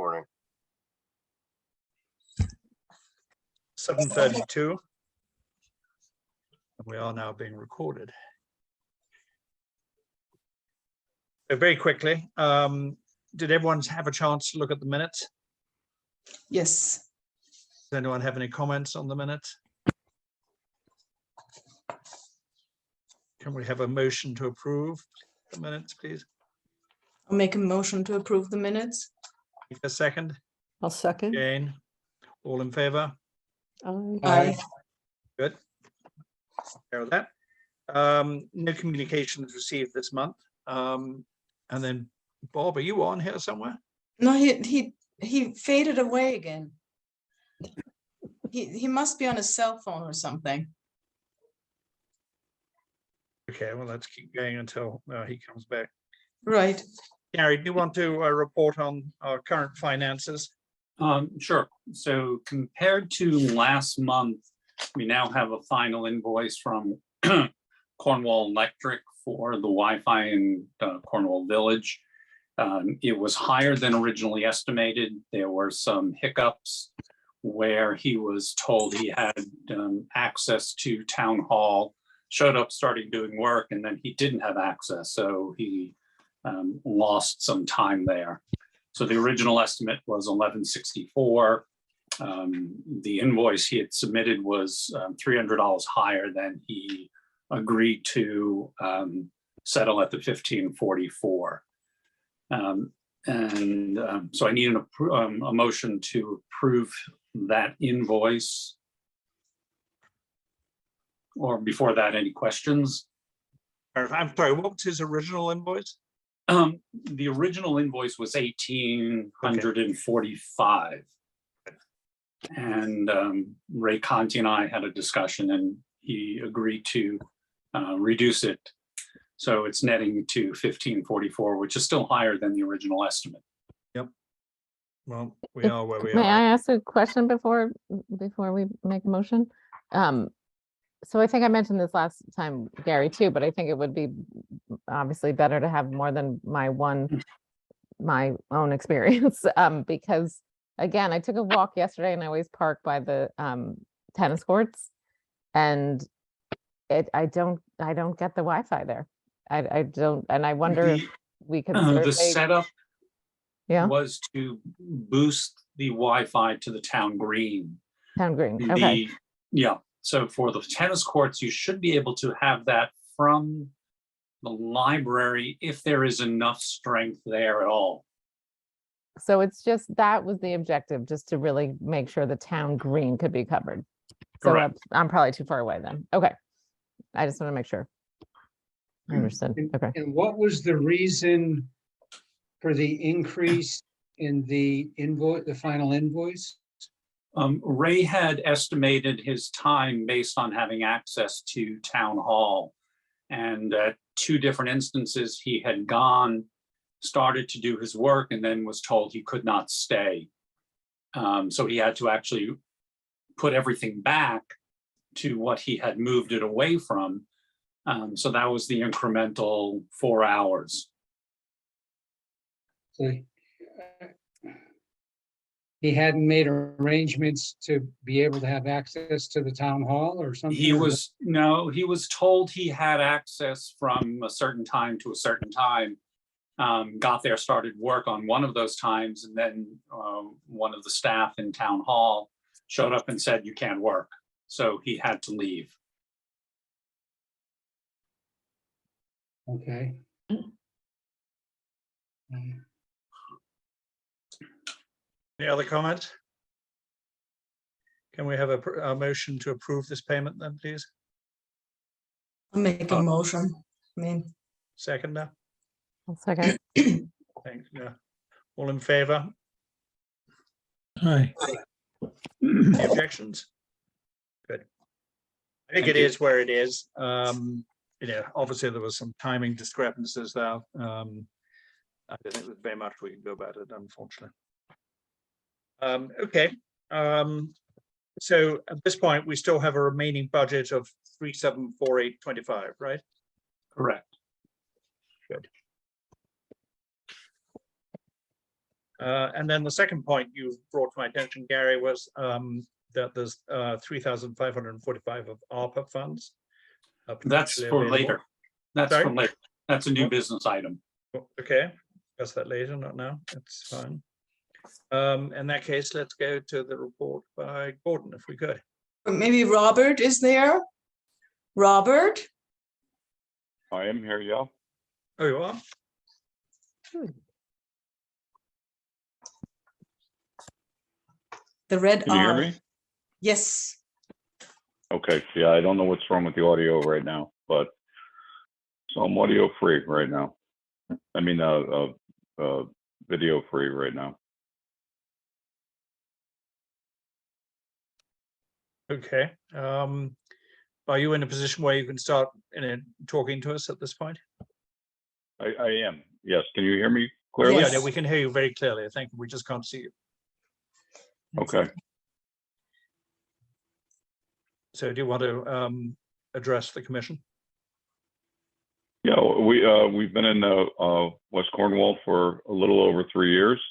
morning. 7:32. We are now being recorded. So very quickly, did everyone have a chance to look at the minutes? Yes. Does anyone have any comments on the minutes? Can we have a motion to approve the minutes, please? I'll make a motion to approve the minutes. A second. I'll second. Jane, all in favor? Aye. Aye. Good. Care of that. No communications received this month. And then Bob, are you on here somewhere? No, he faded away again. He must be on his cell phone or something. Okay, well, let's keep going until he comes back. Right. Gary, do you want to report on our current finances? Sure. So compared to last month, we now have a final invoice from Cornwall Electric for the Wi-Fi in Cornwall Village. It was higher than originally estimated. There were some hiccups where he was told he had access to town hall, showed up, started doing work, and then he didn't have access. So he lost some time there. So the original estimate was $1164. The invoice he had submitted was $300 higher than he agreed to settle at the $1544. So I need a motion to approve that invoice. Or before that, any questions? I'm sorry, what was his original invoice? The original invoice was $1,845. And Ray Conti and I had a discussion and he agreed to reduce it. So it's netting to $1,544, which is still higher than the original estimate. Yep. Well, we are where we May I are. ask a question before we make a motion? So I think I mentioned this last time, Gary, too, but I think it would be obviously better to have more than my own experience. Because again, I took a walk yesterday and I always park by the tennis courts, and I don't get the Wi-Fi there. I don't, and I wonder if we could The setup was to boost the Wi-Fi to the town green. Town green, okay. So for the tennis courts, you should be able to have that from the library if there is enough strength there at all. So it's just, that was the objective, just to really make sure the town green could be covered. So Correct. I'm probably too far away then. Okay. I just want to make sure. I understood. Okay. And what was the reason for the increase in the invoice, the final invoice? Ray had estimated his time based on having access to town hall. And at two different instances, he had started to do his work and then was told he could not stay. So he had to actually put everything back to what he had moved it away from. So that was the incremental 4 hours. So he hadn't made arrangements to be able to have access to the town hall or something? He was told he had access from a certain time to a certain time. Got there, started work on one of those times, and then one of the staff in town hall showed up and said, "You can't work." So he had to leave. Okay. Any other comments? Can we have a motion to approve this payment then, please? I'll make a motion. I mean, Seconder? I'll second. Thanks. Yeah. All in favor? Aye. Any objections? Good. I think Thank it you. is where it is. Obviously there was some timing discrepancies there. I don't think there's very much we can do about it, unfortunately. Okay. So at this point, we still have a remaining budget of 374825, right? Correct. Good. And then the second point you brought to my attention, Gary, was that there's 3,545 of ARPA funds. That's potentially for available. later. That's Sorry? for later. That's a new Oh. business item. Okay, discuss that later, not now. That's fine. In that case, let's go to the report by Gordon, if we could. Maybe Robert is there? Robert? I am here, yeah. Oh, you are? The red Can you hear R. me? Yes. Okay, yeah, I don't know what's wrong with the audio right now, but so I'm audio free right now. I mean, video free right now. Okay. Are you in a position where you can start talking to us at this point? I am, yes. Can you hear me clearly? Yeah, Yes. we can hear you very clearly. I think we just can't see you. Okay. So do you want to address the commission? Yeah, we've been in West Cornwall for a little over 3 years,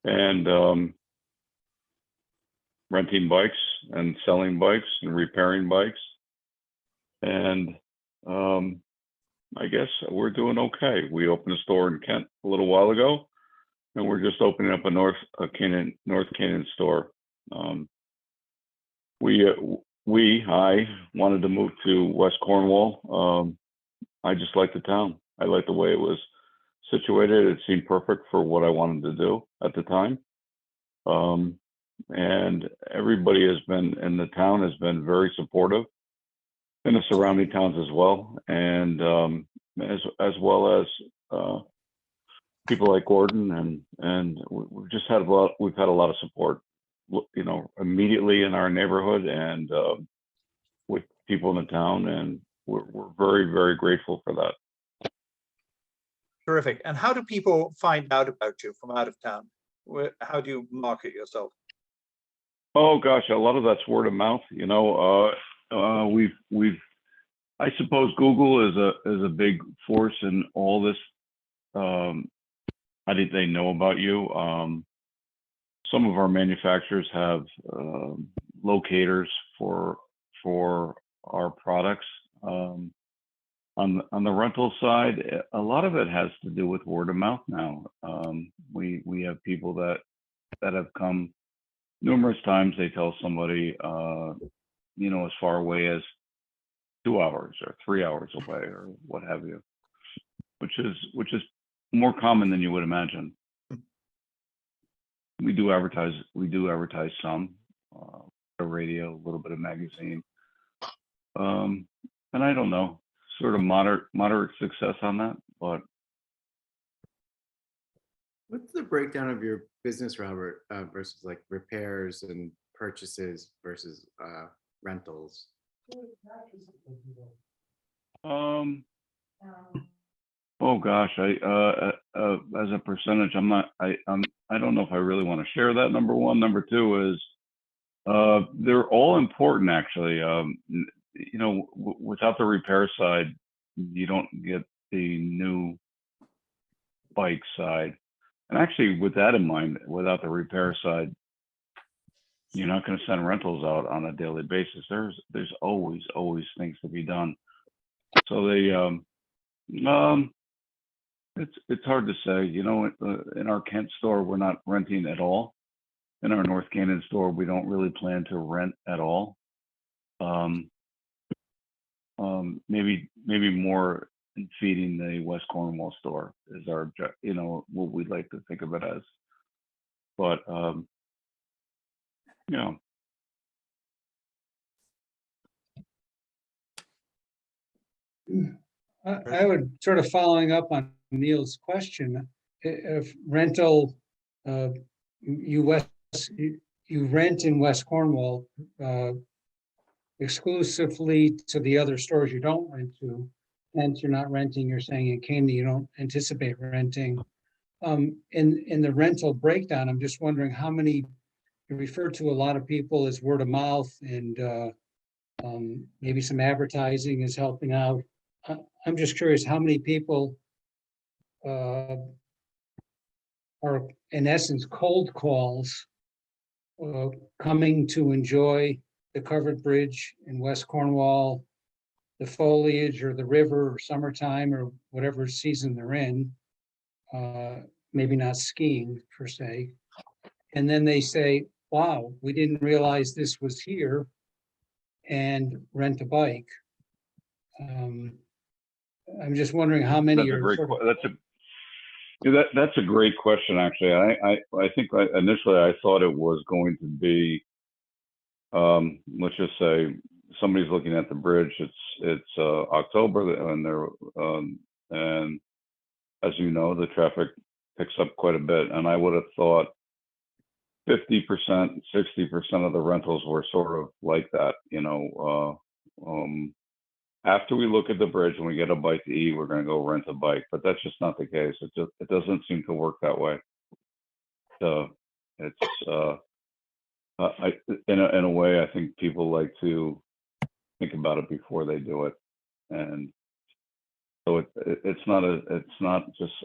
and renting bikes and selling bikes and repairing bikes, and I guess we're doing okay. We opened a store in Kent a little while ago, and we're just opening up a North Canaan store. I wanted to move to West Cornwall. I just liked the town. I liked the way it was situated. It seemed perfect for what I wanted to do at the time. And everybody has been in the town has been very supportive, in the surrounding towns as well, and as well as people like Gordon, and we've just had we've had a lot of support, you know, immediately in our neighborhood and with people in the town, and we're very, very grateful for that. Terrific. And how do people find out about you from out of town? How do you market yourself? Oh gosh, a lot of that's word of mouth. You know, I suppose Google is a big force in all this. How did they know about you? Some of our manufacturers have locators for our products. On the rental side, a lot of it has to do with word of mouth now. We have people that have come numerous times. They tell somebody, you know, as far away as 2 hours or 3 hours away or what have you, which is more common than you would imagine. We do advertise some radio, a little bit of magazine, and I don't know, sort of moderate success on that, but what's the breakdown of your business, Robert, versus like repairs and purchases versus rentals? Oh gosh, as a percentage, I don't know if I really want to share that. Number one. Number two is they're all important, actually. You know, without the repair side, you don't get the new bike side. And actually, with that in mind, without the repair side, you're not going to send rentals out on a daily basis. There's always things to be done. So it's hard to say. You know, in our Kent store, we're not renting at all. In our North Canaan store, we don't really plan to rent at all. Maybe more in feeding the West Cornwall store is our, you know, what we'd like to think of it as. But you know. I would sort of following up on Neil's question, if rental, you rent in West Cornwall exclusively to the other stores you don't rent to, and you're not renting, you're saying in Canaan you don't anticipate renting. In the rental breakdown, I'm just wondering how many, you refer to a lot of people as word of mouth, and maybe some advertising is helping out. I'm just curious how many people are are in essence cold calls coming to enjoy the covered bridge in West Cornwall, the foliage or the river or summertime or whatever season they're in, maybe not skiing per se. And then they say, wow, we didn't realize this was here, and rent a bike. I'm just wondering how many That's a are great, sort of, that's a great question, actually. I think initially I thought it was going to be, let's just say somebody's looking at the bridge. It's October, and they're and as you know, the traffic picks up quite a bit, and I would have thought 50%, 60% of the rentals were sort of like that. After we look at the bridge and we get a bite to eat, we're going to go rent a bike, but that's just not the case. It doesn't seem to work that way. So it's in a way, I think people like to think about it before they do it, and so it's not just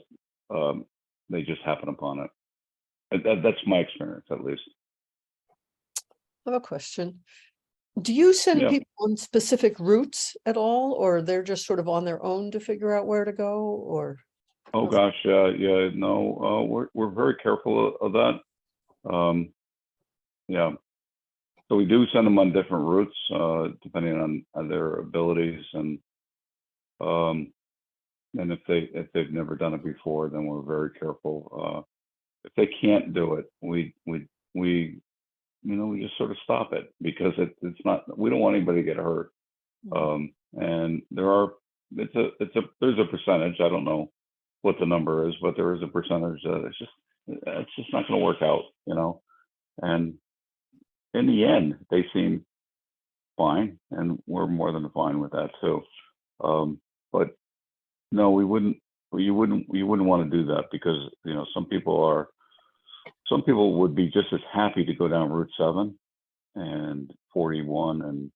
they just happen upon it. That's my experience, at least. I have a question. Do you send Yeah. people on specific routes at all, or they're just sort of on their own to figure out where to go, or? Oh gosh, yeah, no, we're very careful of that. Yeah, so we do send them on different routes, depending on their abilities, and if they've never done it before, then we're very careful. If they can't do it, we just sort of stop it, because it's not, we don't want anybody to get hurt. And there's a percentage, I don't know what the number is, but there is a percentage that it's just not going to work out, and in the end they seem fine, and we're more than fine with that too. But no, you wouldn't want to do that, because some people would be just as happy to go down Route 7 and 41 and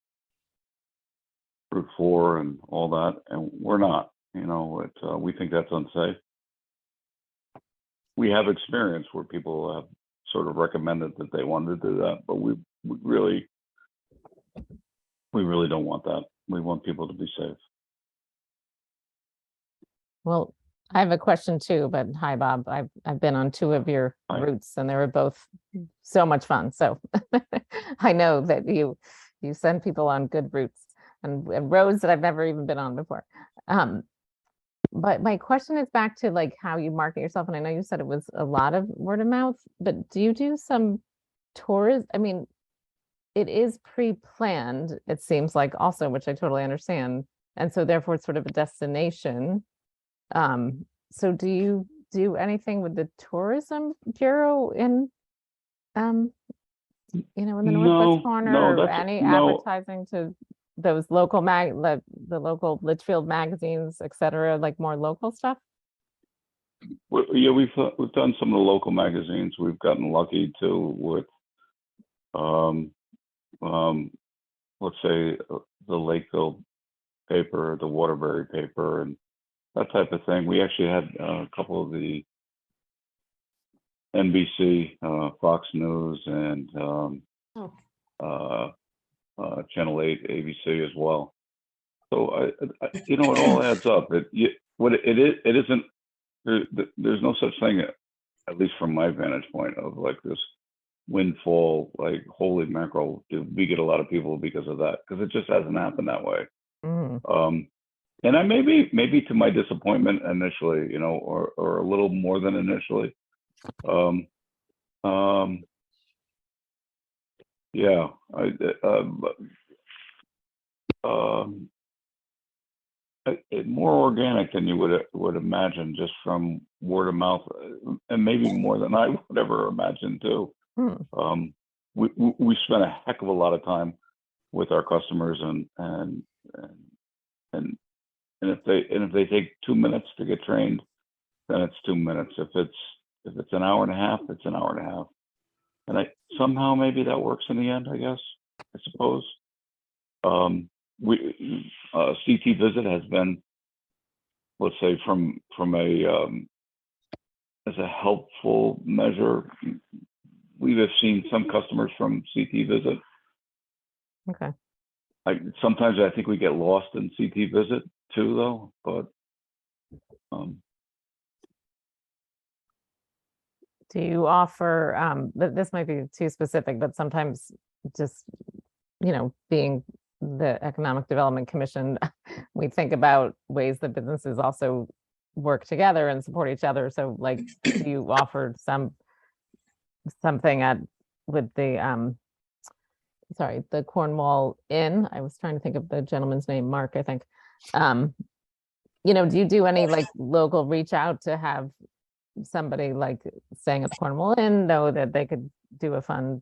Route 4 and all that, and we're not. We think that's unsafe. We have experience where people have sort of recommended that they wanted to do that, but we really don't want that. We want people to be safe. Well, I have a question too, but hi, Bob. I've been on 2 of your Hi. routes, and they were both so much fun. So I know that you send people on good routes and roads that I've never even been on before. But my question is back to like how you market yourself. And I know you said it was a lot of word of mouth, but do you do some tours? I mean, it is pre-planned, it seems like, also, which I totally understand. And so therefore it's sort of a destination. So do you do anything with the tourism bureau in in the Northwest corner, or any advertising to those local the local Litchfield magazines, etc., like more local stuff? Yeah, we've done some of the local magazines. We've gotten lucky too with let's say the Lakeville paper, the Waterbury paper, and that type of thing. We actually had a couple of the NBC, Fox News, and Channel 8, ABC as well. So it all adds up. It isn't. There's no such thing, at least from my vantage point, of like this windfall, like holy mackerel, we get a lot of people because of that, because it just hasn't happened that way. And I maybe to my disappointment initially, or a little more than initially. Yeah, more organic than you would imagine, just from word of mouth, and maybe more than I would ever imagine too. We spend a heck of a lot of time with our customers, and if they take 2 minutes to get trained, then it's 2 minutes. If it's an hour and a half, it's an hour and a half. And somehow maybe that works in the end, I guess, I suppose. CT visit has been, let's say, from a as a helpful measure. We have seen some customers from CT Visit. Okay. Sometimes I think we get lost in CT Visit too, though. But Do you offer, this might be too specific, but sometimes just, being the Economic Development Commission, we think about ways that businesses also work together and support each other. So like, do you offer something with the, the Cornwall Inn? I was trying to think of the gentleman's name, Mark, I think. Do you do any like local reach out to have somebody like staying at the Cornwall Inn know that they could do a fun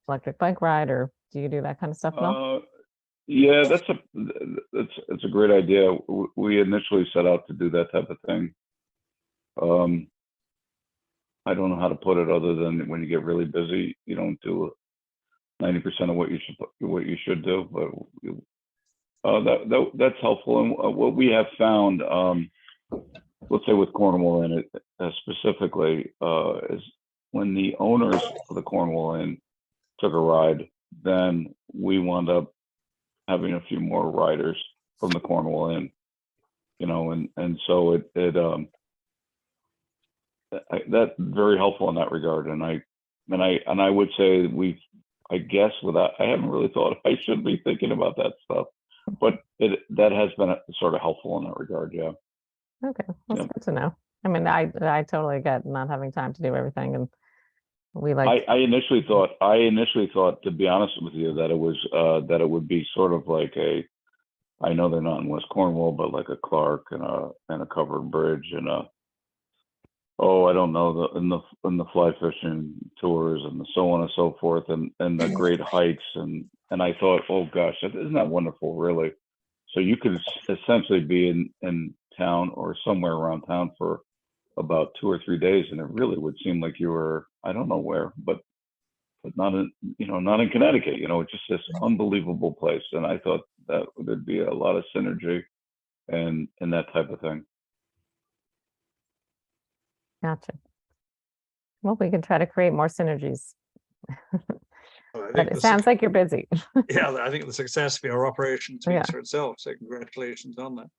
electric bike ride, or do you do that kind of stuff? Yeah, that's a great idea. We initially set out to do that type of thing. I don't know how to put it other than when you get really busy, you don't do 90% of what you should do. But that's helpful. And what we have found, let's say with Cornwall Inn specifically, is when the owners of the Cornwall Inn took a ride, then we wound up having a few more riders from the Cornwall Inn, and so that's very helpful in that regard. And I would say I guess without, I haven't really thought I should be thinking about that stuff, but that has been sort of helpful in that regard. Yeah. Okay, that's good to know. I mean, I totally get not having time to do everything, and we like. I initially thought, to be honest with you, that it would be sort of like I know they're not in West Cornwall, but like a Clark and a covered bridge and I don't know, in the fly fishing tours and so on and so forth, and the great hikes and I thought, oh gosh, isn't that wonderful, really? So you could essentially be in town or somewhere around town for about 2 or 3 days, and it really would seem like you were, I don't know where, but not in Connecticut. It's just this unbelievable place, and I thought that there'd be a lot of synergy and that type of thing. Gotcha. Well, we can try to create more synergies. But it sounds like you're busy. Yeah, I think the success of your operation speaks Yeah. for itself. So congratulations on that.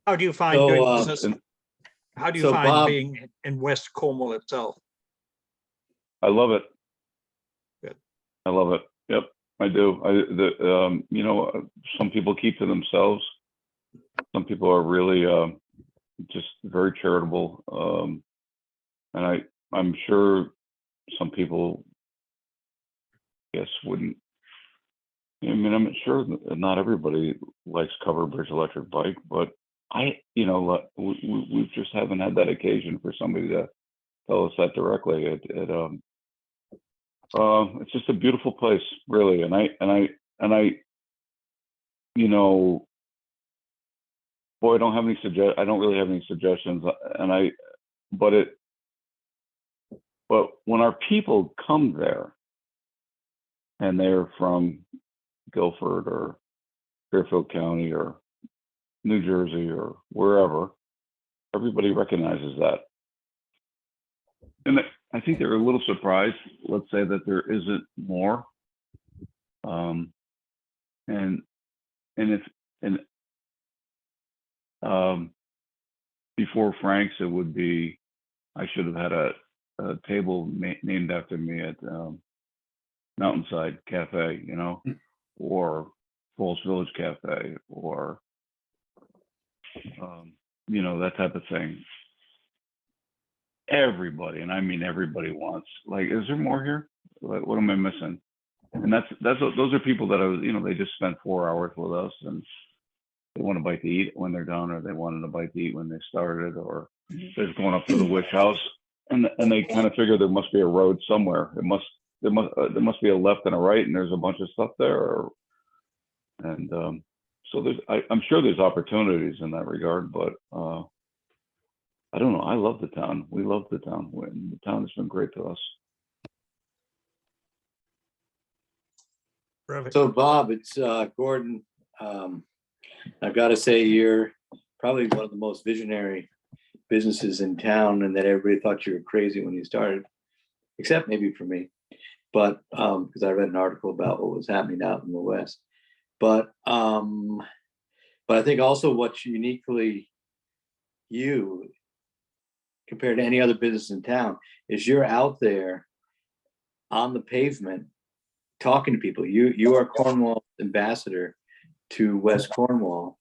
How do you find doing business? How do you find Bob, being in West Cornwall itself? I love it. Good. I love it. Yep, I do. Some people keep to themselves. Some people are really just very charitable, and I'm sure some people, yes, wouldn't. I'm sure not everybody likes covered bridge electric bike, but we just haven't had that occasion for somebody to tell us that directly. It's just a beautiful place, really, and I boy, I don't really have any suggestions, but when our people come there and they're from Guilford or Fairfield County or New Jersey or wherever, everybody recognizes that. And I think they're a little surprised, let's say, that there isn't more. Before Frank's, it would be, I should have had a table named after me at Mountainside Cafe, or Falls Village Cafe, or that type of thing. Everybody, and I mean everybody, wants, like, is there more here? What am I missing? And those are people that they just spent 4 hours with us, and they want a bite to eat when they're done, or they wanted a bite to eat when they started, or they're just going up to the witch house, and they kind of figure there must be a road somewhere. There must be a left and a right, and there's a bunch of stuff there, so I'm sure there's opportunities in that regard, but I don't know. I love the town. We love the town. The town has been great to us. Perfect. So Bob, it's Gordon. I've got to say you're probably one of the most visionary businesses in town, and that everybody thought you were crazy when you started, except maybe for me. But because I read an article about what was happening out in the West. But I think also what's uniquely you compared to any other business in town is you're out there on the pavement talking to people. You are Cornwall ambassador to West Cornwall,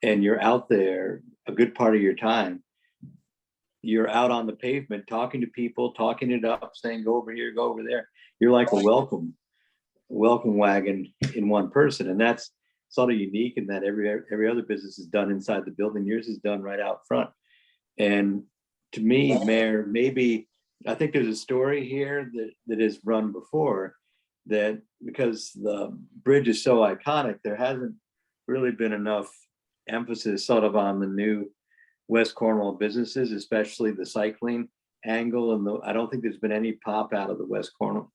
and you're out there a good part of your time. You're out on the pavement talking to people, talking it up, saying go over here, go over there. You're like a welcome wagon in one person, and that's sort of unique in that every other business is done inside the building. Yours is done right out front. And to me, Mayor, maybe I think there's a story here that is run before, that because the bridge is so iconic, there hasn't really been enough emphasis sort of on the new West Cornwall businesses, especially the cycling angle. And I don't think there's been any pop out of the Western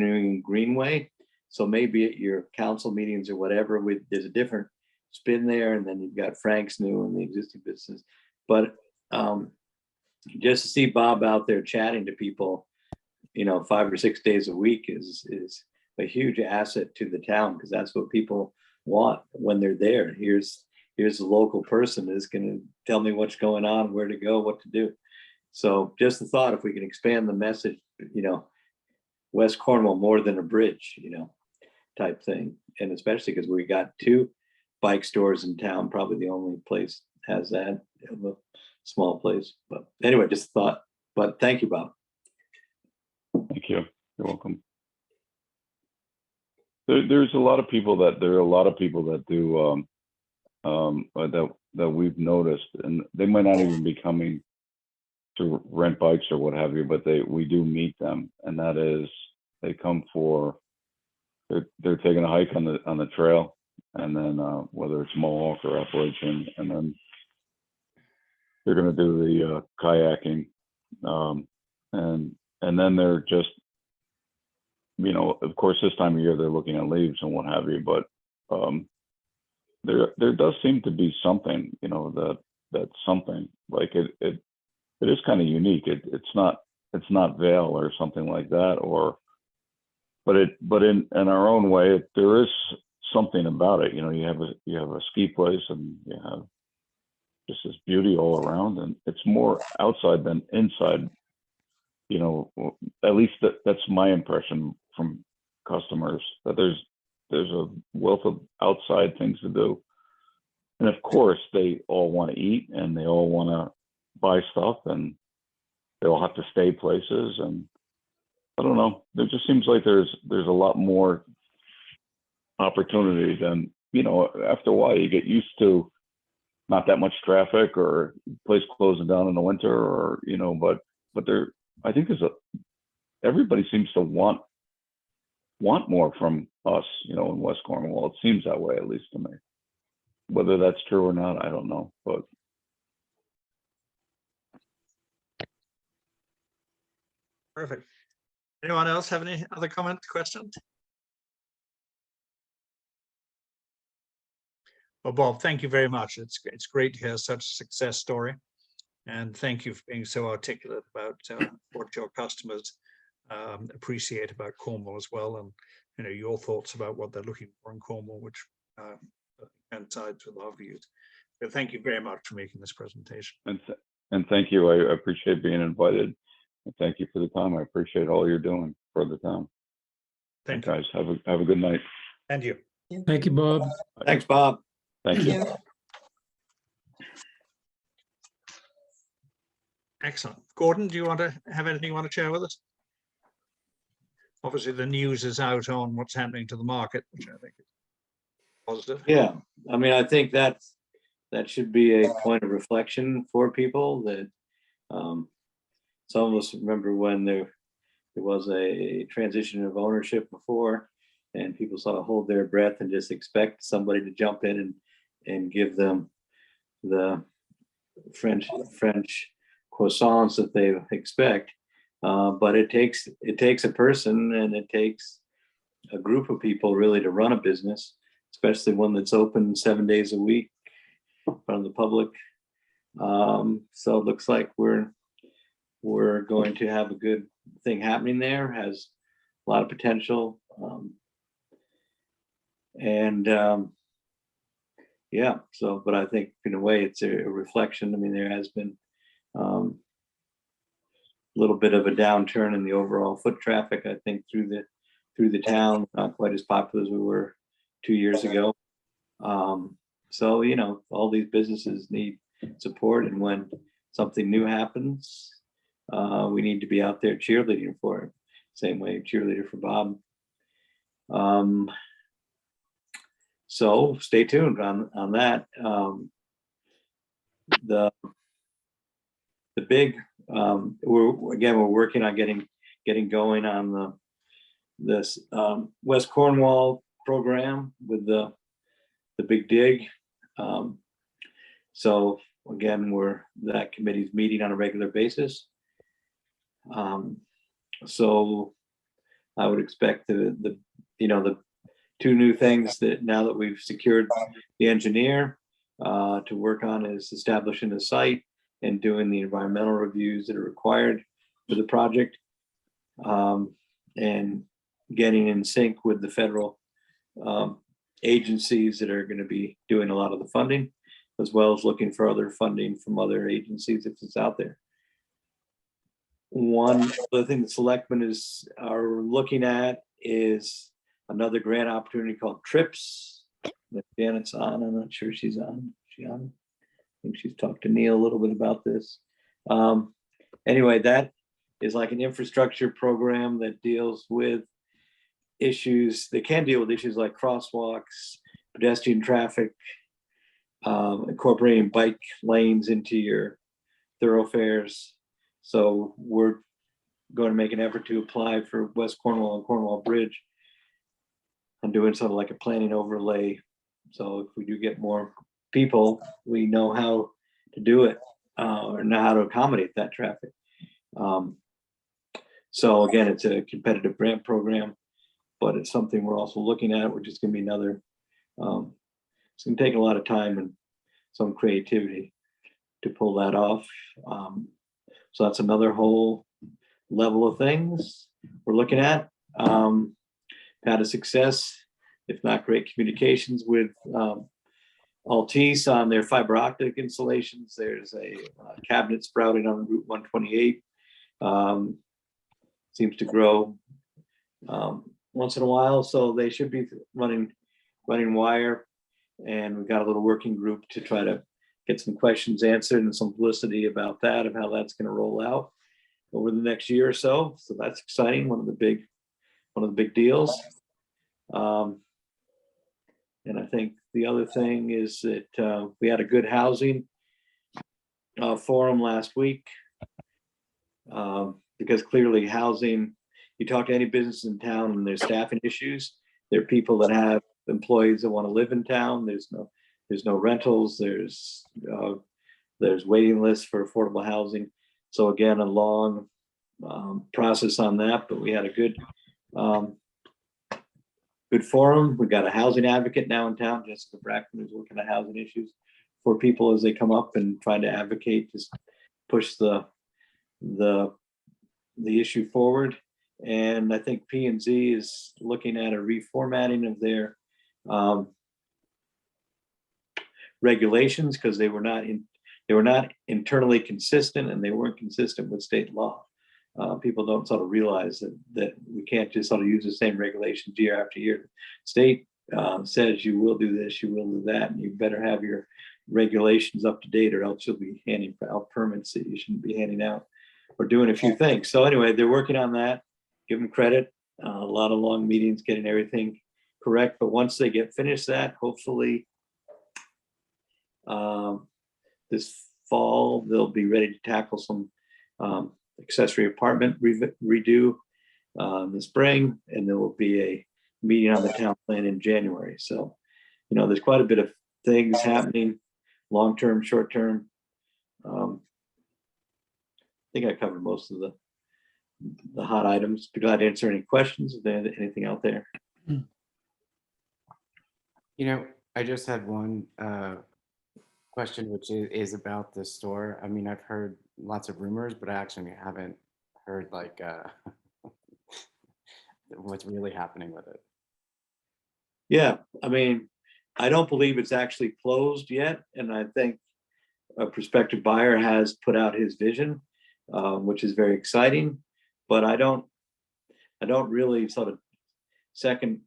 New England Greenway. So maybe at your council meetings or whatever, there's a different spin there. And then you've got Frank's new and the existing business. But just to see Bob out there chatting to people, 5 or 6 days a week is a huge asset to the town, because that's what people want when they're there. Here's a local person that's going to tell me what's going on, where to go, what to do. So just the thought, if we can expand the message, West Cornwall more than a bridge, type thing. And especially because we got 2 bike stores in town, probably the only place has that, a small place. But anyway, just thought. But thank you, Bob. Thank you. You're welcome. There's a lot of people that do that we've noticed, and they might not even be coming to rent bikes or what have you, but we do meet them, and that is they come for they're taking a hike on the trail, and then whether it's Mohawk or Appalachian, and then they're going to do the kayaking, and then they're just, of course, this time of year they're looking at leaves and what have you, but there does seem to be something, that's something like it is kind of unique. It's not Vail or something like that, but in our own way, there is something about it. You have a ski place, and you have just this beauty all around, and it's more outside than inside. At least that's my impression from customers, that there's a wealth of outside things to do. And of course, they all want to eat, and they all want to buy stuff, and they all have to stay places. And I don't know, it just seems like there's a lot more opportunity than, after a while you get used to not that much traffic or place closing down in the winter, or, but I think everybody seems to want more from us, in West Cornwall. It seems that way, at least to me. Whether that's true or not, I don't know, but. Perfect. Anyone else have any other comments, questions? Well, Bob, thank you very much. It's great to hear such a success story. And thank you for being so articulate about what your customers appreciate about Cornwall as well. And, your thoughts about what they're looking for in Cornwall, which coincides with our views. So thank you very much for making this presentation. And thank you. I appreciate being invited. And thank you for the time. I appreciate all you're doing for the town. Thank you. Guys, have a good night. And you. Thank you, Bob. Thanks, Bob. Thank you. Excellent. Gordon, do you want to have anything you want to share with us? Obviously, the news is out on what's happening to the market, which I think is positive. Yeah, I think that should be a point of reflection for people, that some of us remember when there was a transition of ownership before, and people sort of hold their breath and just expect somebody to jump in and give them the French croissants that they expect. But it takes a person, and it takes a group of people really to run a business, especially one that's open 7 days a week in front of the public. So it looks like we're going to have a good thing happening there, has a lot of potential. Yeah, so, but I think in a way it's a reflection. I mean, there has been a little bit of a downturn in the overall foot traffic, I think, through the town, not quite as popular as we were 2 years ago. So, you know, all these businesses need support, and when something new happens, we need to be out there cheerleading for it. Same way cheerleader for Bob. So stay tuned on that. The big, we're working on getting going on this West Cornwall program with the big dig. So again, that committee's meeting on a regular basis. So I would expect the two new things that now that we've secured the engineer to work on is establishing a site and doing the environmental reviews that are required for the project, and getting in sync with the federal agencies that are going to be doing a lot of the funding, as well as looking for other funding from other agencies if it's out there. One other thing the selectmen are looking at is another grant opportunity called TRIPS that Janet's on. I'm not sure she's on. Is she on? I think she's talked to Neil a little bit about this. Anyway, that is like an infrastructure program that deals with issues. They can deal with issues like crosswalks, pedestrian traffic, incorporating bike lanes into your thoroughfares. So we're going to make an effort to apply for West Cornwall and Cornwall Bridge and doing sort of like a planning overlay. So if we do get more people, we know how to do it, or know how to accommodate that traffic. So again, it's a competitive grant program, but it's something we're also looking at, which is going to be another, it's going to take a lot of time and some creativity to pull that off. So that's another whole level of things we're looking at. Had a success, if not great communications with Altice on their fiber optic installations. There's a cabinet sprouting on Route 128. Seems to grow once in a while, so they should be running wire. And we've got a little working group to try to get some questions answered and some publicity about that, of how that's going to roll out over the next year or so. So that's exciting. One of the big deals. And I think the other thing is that we had a good housing forum last week, because clearly housing, you talk to any business in town and there's staffing issues. There are people that have employees that want to live in town. There's no rentals. There's waiting lists for affordable housing. So again, a long process on that, but we had a good forum. We got a housing advocate now in town, Jessica Brackman, who's working on housing issues for people as they come up and trying to advocate to push the issue forward. And I think P&Z is looking at a reformatting of their regulations, because they were not internally consistent, and they weren't consistent with state law. People don't sort of realize that we can't just sort of use the same regulations year after year. State says you will do this, you will do that, and you better have your regulations up to date, or else you'll be handing out permits that you shouldn't be handing out, or doing a few things. So anyway, they're working on that. Give them credit. A lot of long meetings getting everything correct. But once they get finished that, hopefully this fall, they'll be ready to tackle some accessory apartment redo in the spring, and there will be a meeting on the town plan in January. So, you know, there's quite a bit of things happening, long-term, short-term. I think I covered most of the hot items. Be glad to answer any questions. Is there anything out there? You know, I just had one question, which is about the store. I mean, I've heard lots of rumors, but I actually haven't heard like what's really happening with it. Yeah, I mean, I don't believe it's actually closed yet, and I think a prospective buyer has put out his vision, which is very exciting. But I don't really sort of second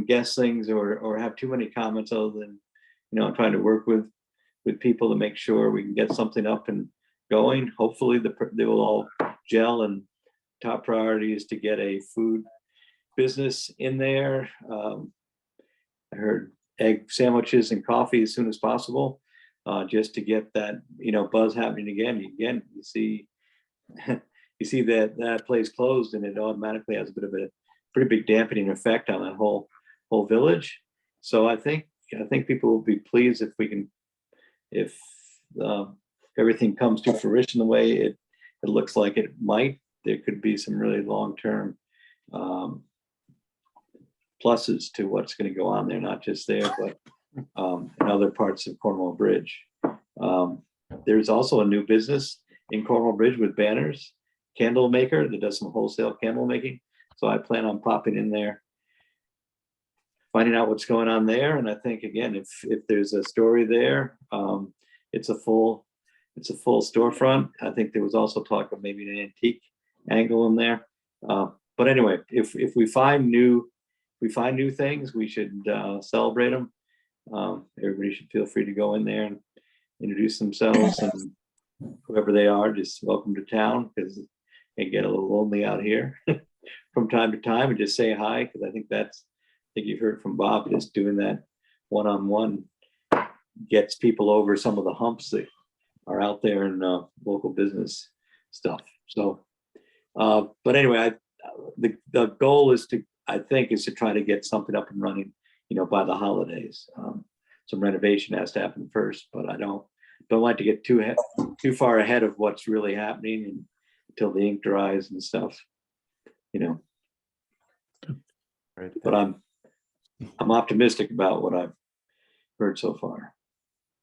guess things or have too many comments other than, you know, I'm trying to work with people to make sure we can get something up and going. Hopefully they will all gel, and top priority is to get a food business in there. I heard egg sandwiches and coffee as soon as possible, just to get that, you know, buzz happening again. You see you see that place closed, and it automatically has a bit of a pretty big dampening effect on that whole village. So I think people will be pleased if everything comes to fruition the way it looks like it might. There could be some really long-term pluses to what's going to go on there, not just there, but in other parts of Cornwall Bridge. There's also a new business in Cornwall Bridge with banners, candle maker that does some wholesale candle making. So I plan on popping in there, finding out what's going on there. And I think, again, if there's a story there, it's a full storefront. I think there was also talk of maybe an antique angle in there. But anyway, if we find new things, we should celebrate them. Everybody should feel free to go in there and introduce themselves, and whoever they are, just welcome to town, because it get a little lonely out here from time to time, and just say hi, because I think you've heard from Bob, just doing that one-on-one gets people over some of the humps that are out there in local business stuff. So, but anyway, the goal is to try to get something up and running, you know, by the holidays. Some renovation has to happen first, but I don't like to get too far ahead of what's really happening until the ink dries and stuff, you know. Right. But I'm optimistic about what I've heard so far.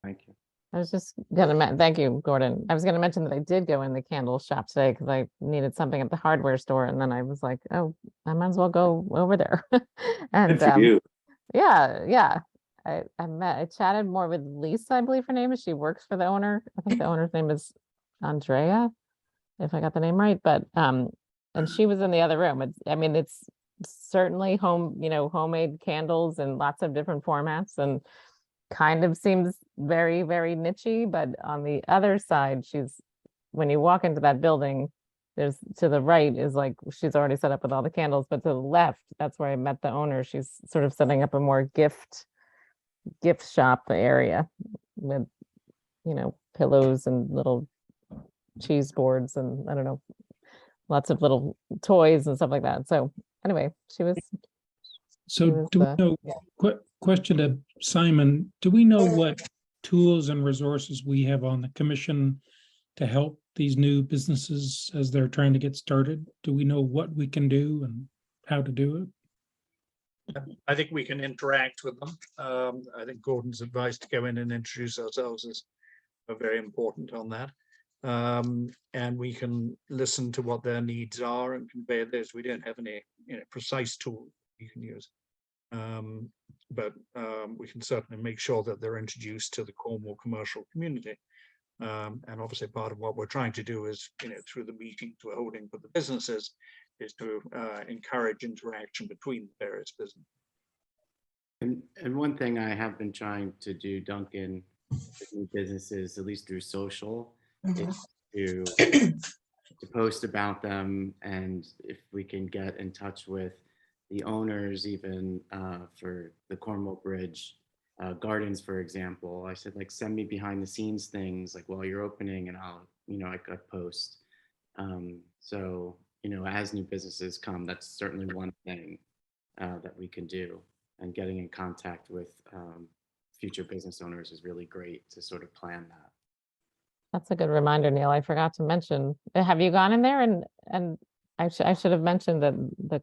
Thank you. I was just gonna, thank you, Gordon. I was gonna mention that I did go in the candle shop today because I needed something at the hardware store, and then I was like, oh, I might as well go over there. And Good for you. yeah. I chatted more with Lisa, I believe her name is. She works for the owner. I think the owner's name is Andrea, if I got the name right. But and she was in the other room. It's certainly homemade candles and lots of different formats, and kind of seems very, very nichey. But on the other side, when you walk into that building, there's to the right is like she's already set up with all the candles, but to the left, that's where I met the owner. She's sort of setting up a more gift shop area with, you know, pillows and little cheese boards and I don't know, lots of little toys and stuff like that. So anyway, she was. So do we know, question to Simon, do we know what tools and resources we have on the commission to help these new businesses as they're trying to get started? Do we know what we can do and how to do it? I think we can interact with them. I think Gordon's advice to go in and introduce ourselves is very important on that. And we can listen to what their needs are and convey those. We don't have any precise tool you can use. But we can certainly make sure that they're introduced to the Cornwall commercial community. And obviously part of what we're trying to do is, through the meetings we're holding with the businesses, is to encourage interaction between the various businesses. And one thing I have been trying to do, Duncan, with new businesses, at least through social, is to post about them, and if we can get in touch with the owners, even for the Cornwall Bridge gardens, for example. I said, like, send me behind the scenes things, like while you're opening, and I'll, I could post. So, as new businesses come, that's certainly one thing that we can do. And getting in contact with future business owners is really great to sort of plan that. That's a good reminder, Neil. I forgot to mention. Have you gone in there? And I should have mentioned the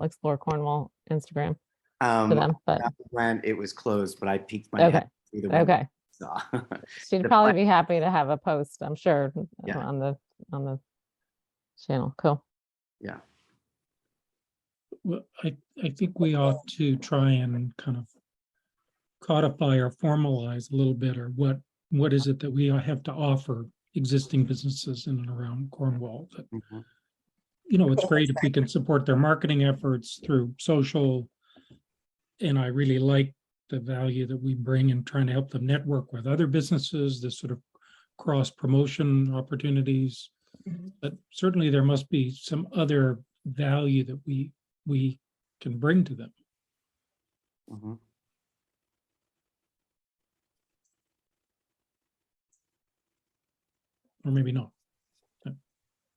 Explore Cornwall Instagram to them. But when it was closed, but I peeked my head be the one Okay. saw. She'd The probably plan- be happy to have a post, I'm sure, Yeah. on the channel. Cool. Yeah. Well, I think we ought to try and kind of codify or formalize a little bit, or what is it that we have to offer existing businesses in and around Cornwall that, Mhm. you know, it's great if we can support their marketing efforts through social. And I really like the value that we bring in trying to help them network with other businesses, this sort of cross promotion opportunities. Mhm. But certainly there must be some other value that we can bring to them. Mhm. Or maybe not.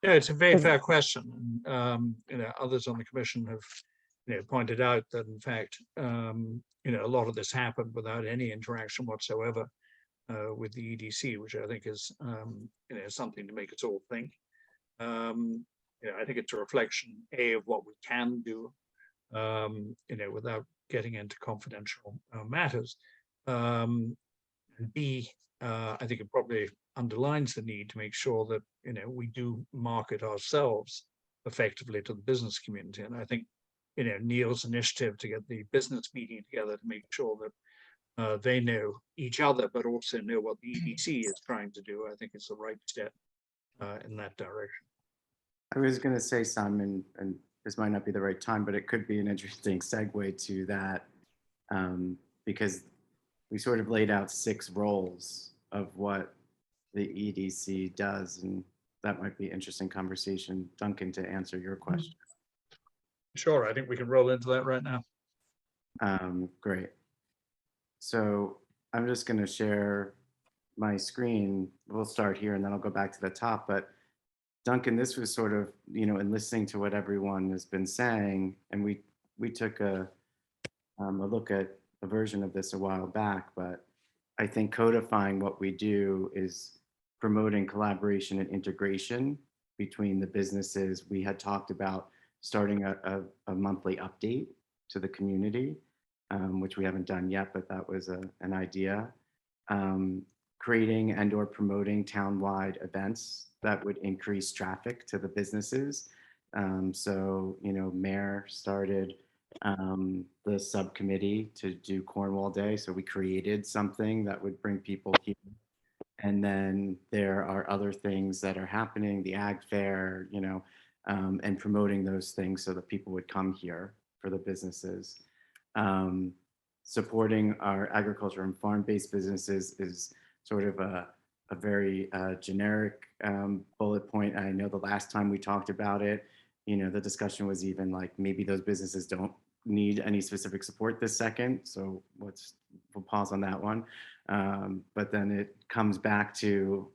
Yeah, it's a very Is- fair question. You know, others on the commission have, you know, pointed out that in fact, you know, a lot of this happened without any interaction whatsoever with the EDC, which I think is, you know, something to make us all think. You know, I think it's a reflection, A, of what we can do, you know, without getting into confidential matters. And B, I think it probably underlines the need to make sure that, you know, we do market ourselves effectively to the business community. And I think, you know, Neil's initiative to get the business meeting together to make sure that they know each other, but also know what the EDC is trying to do, I think is the right step in that direction. I was going to say, Simon, and this might not be the right time, but it could be an interesting segue to that, because we sort of laid out 6 roles of what the EDC does, and that might be interesting conversation, Duncan, to answer your question. Sure, I think we can roll into that right now. Great. So I'm just going to share my screen. We'll start here and then I'll go back to the top. But Duncan, this was sort of, you know, in listening to what everyone has been saying, and we took a look at a version of this a while back, but I think codifying what we do is promoting collaboration and integration between the businesses. We had talked about starting a monthly update to the community, which we haven't done yet, but that was an idea. Creating and or promoting town-wide events that would increase traffic to the businesses. So, you know, Mayor started the subcommittee to do Cornwall Day. So we created something that would bring people here. And then there are other things that are happening, the Ag Fair, you know, and promoting those things so that people would come here for the businesses. Supporting our agriculture and farm-based businesses is sort of a very generic bullet point. I know the last time we talked about it, you know, the discussion was even like, maybe those businesses don't need any specific support this second. So we'll pause on that one. But then it comes back to,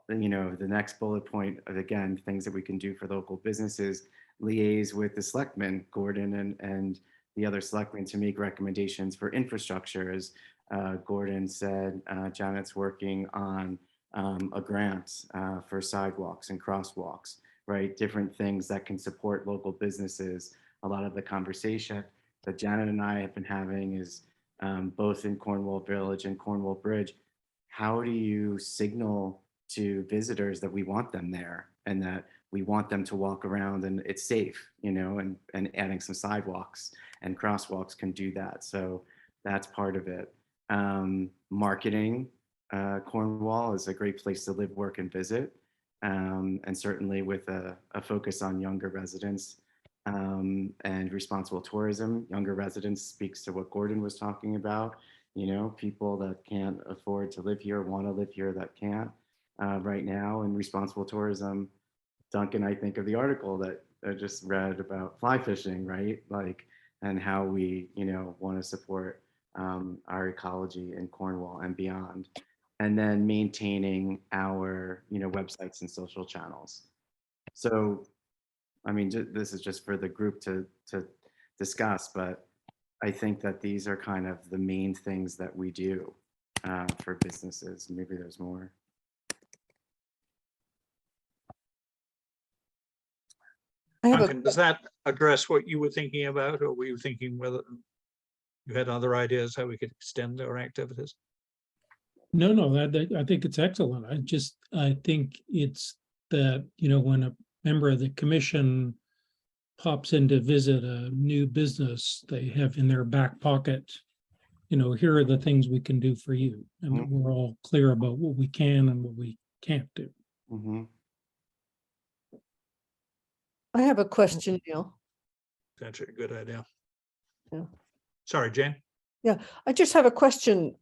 you know, the next bullet point of, again, things that we can do for local businesses, liaise with the selectmen, Gordon and the other selectmen, to make recommendations for infrastructure. As Gordon said, Janet's working on a grant for sidewalks and crosswalks, right? Different things that can support local businesses. A lot of the conversation that Janet and I have been having is both in Cornwall Village and Cornwall Bridge. How do you signal to visitors that we want them there and that we want them to walk around and it's safe, you know, and adding some sidewalks and crosswalks can do that. So that's part of it. Marketing, Cornwall is a great place to live, work, and visit. And certainly with a focus on younger residents and responsible tourism. Younger residents speaks to what Gordon was talking about. You know, people that can't afford to live here, want to live here, that can't right now. And responsible tourism, Duncan, I think of the article that I just read about fly fishing, right? Like, and how we, you know, want to support our ecology in Cornwall and beyond. And then maintaining our, you know, websites and social channels. So, I mean, this is just for the group to discuss, but I think that these are kind of the main things that we do for businesses. Maybe there's more. I have a Duncan, does that address what you were thinking about, or were you thinking whether you had other ideas how we could extend our activities? No, I think it's excellent. I think it's that, when a member of the commission pops in to visit a new business, they have in their back pocket, here are the things we can do for you. And that we're all clear about what we can and what we can't do. Mhm. I have a question, Neil. That's a good idea. Yeah. Sorry, Jane. I just have a question,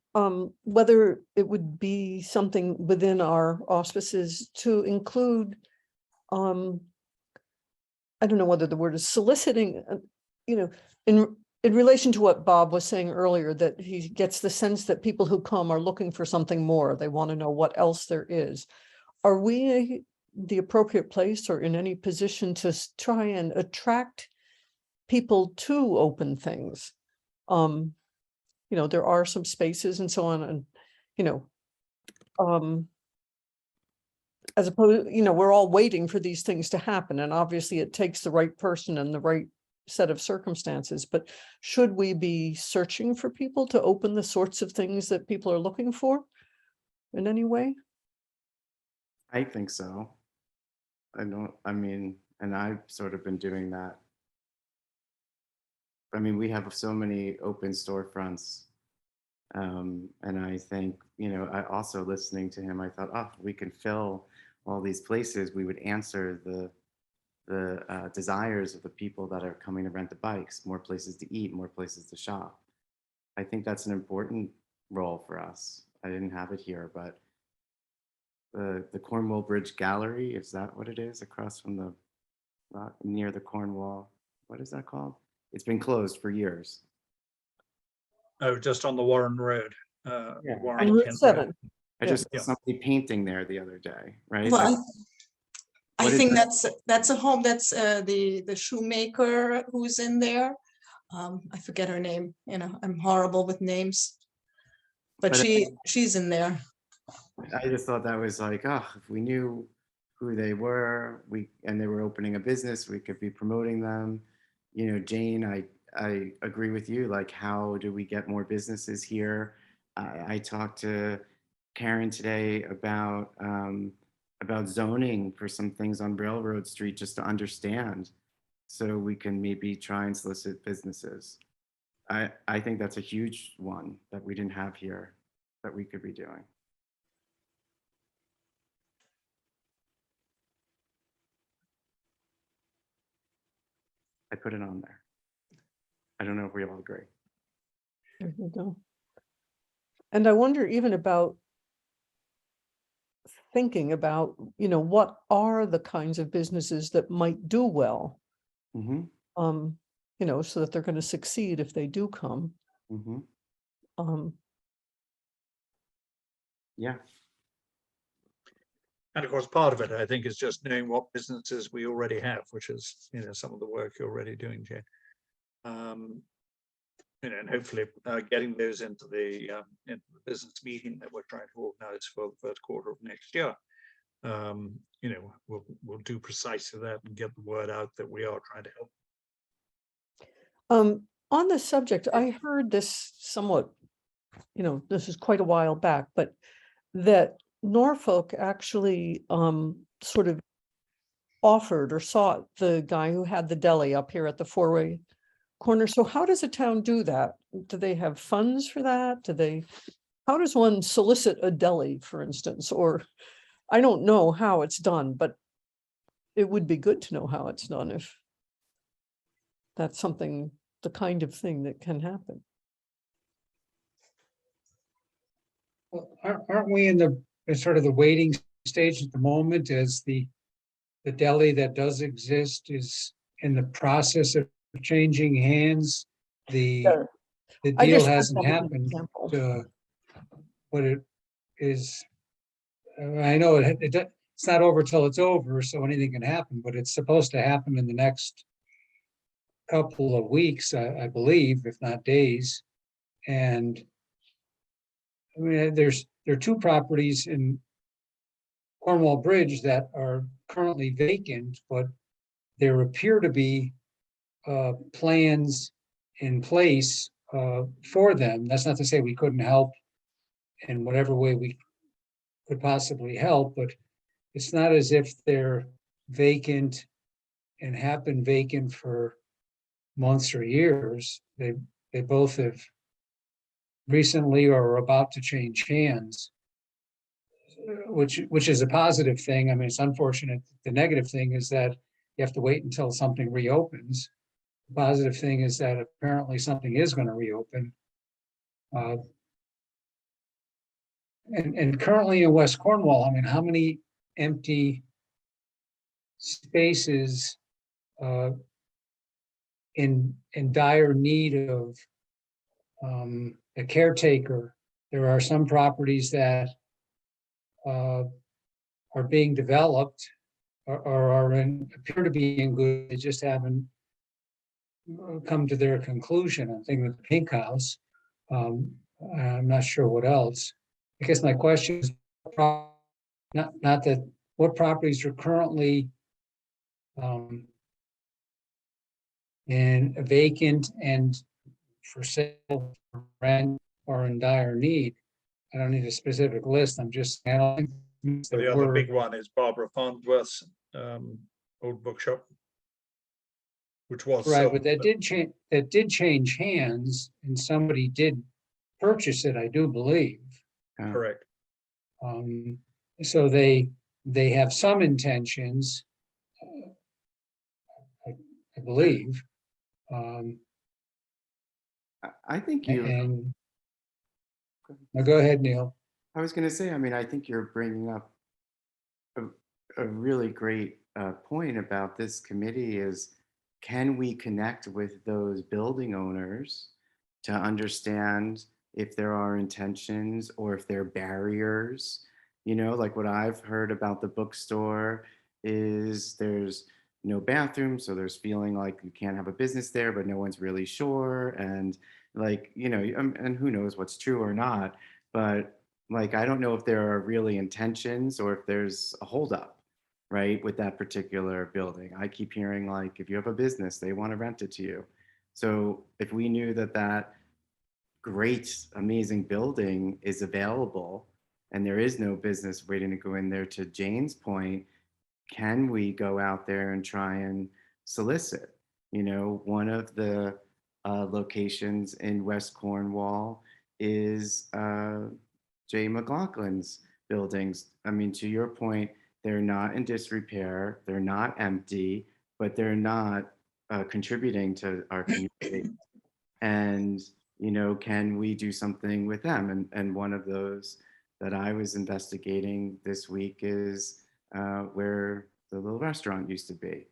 whether it would be something within our auspices to include, I don't know whether the word is soliciting, in relation to what Bob was saying earlier, that he gets the sense that people who come are looking for something more. They want to know what else there is. Are we the appropriate place or in any position to try and attract people to open things? There are some spaces and so on, and, as opposed, we're all waiting for these things to happen, and obviously it takes the right person and the right set of circumstances, but should we be searching for people to open the sorts of things that people are looking for in any way? I think so. And I've sort of been doing that. We have so many open storefronts. And I think, I also listening to him, I thought, oh, we can fill all these places. We would answer the desires of the people that are coming to rent the bikes, more places to eat, more places to shop. I think that's an important role for us. I didn't have it here, but the Cornwall Bridge Gallery, is that what it is? Across from the rock near the Cornwall, what is that called? It's been closed for years. Oh, just on the Warren Road. Yeah. Warren On Route Kent 7. Road. I just Yeah. saw somebody painting there the other day, right? Well, I What is think that? that's a home, that's the shoemaker who's in there. I forget her name, I'm horrible with names. But But she's in there. I just thought that was like, oh, if we knew who they were, and they were opening a business, we could be promoting them. Jane, I agree with you. Like, how do we get more businesses here? I talked to Karen today about zoning for some things on Railroad Street, just to understand, so we can maybe try and solicit businesses. I think that's a huge one that we didn't have here that we could be doing. I put it on there. I don't know if we all agree. There you go. And I wonder even about thinking about, what are the kinds of businesses that might do well, Mm-hmm. so that they're going to succeed if they do come. Mm-hmm. Yeah. And of course, part of it, I think, is just knowing what businesses we already have, which is, some of the work you're already doing, Jane. And hopefully getting those into the business meeting that we're trying to organize for the first quarter of next year. We'll do precisely that and get the word out that we are trying to help. On the subject, I heard this somewhat, this is quite a while back, but that Norfolk actually sort of offered or sought the guy who had the deli up here at the four-way corner. So how does a town do that? Do they have funds for that? How does one solicit a deli, for instance? Or I don't know how it's done, but it would be good to know how it's done if that's something, the kind of thing that can happen. Well, aren't we in the sort of the waiting stage at the moment, as the deli that does exist is in the process of changing hands? The I deal just used hasn't that as an happened, example. but it is, I know it's not over till it's over, so anything can happen, but it's supposed to happen in the next couple of weeks, I believe, if not days. And there are two properties in Cornwall Bridge that are currently vacant, but there appear to be plans in place for them. That's not to say we couldn't help in whatever way we could possibly help, but it's not as if they're vacant and have been vacant for months or years. They both have recently or are about to change hands, which is a positive thing. I mean, it's unfortunate. The negative thing is that you have to wait until something reopens. The positive thing is that apparently something is going to reopen. And currently in West Cornwall, I mean, how many empty spaces in dire need of a caretaker? There are some properties that are being developed or appear to be in good, they just haven't come to their conclusion. I'm thinking of the Pink House. I'm not sure what else. I guess my question is not that what properties are currently in vacant and for sale, for rent, or in dire need. I don't need a specific list. I'm just. I don't think The other big one is Barbara Farnsworth's old bookshop, which was right, sold, but that did change. That did change hands, and somebody did purchase it, I do believe. correct. So they have some intentions, I believe. I think you, And now go ahead, Neil. I was going to say, I mean, I think you're bringing up a really great point about this committee is, can we connect with those building owners to understand if there are intentions or if there are barriers? You know, like what I've heard about the bookstore is there's no bathroom, so there's feeling like you can't have a business there, but no one's really sure. And like, you know, and who knows what's true or not, but like, I don't know if there are really intentions or if there's a holdup, right, with that particular building. I keep hearing like, if you have a business, they want to rent it to you. So if we knew that that great, amazing building is available and there is no business waiting to go in there, to Jane's point, can we go out there and try and solicit? You know, one of the locations in West Cornwall is Jay McLaughlin's buildings. I mean, to your point, they're not in disrepair, they're not empty, but they're not contributing to our community. And, you know, can we do something with them? And one of those that I was investigating this week is where the little restaurant used to be.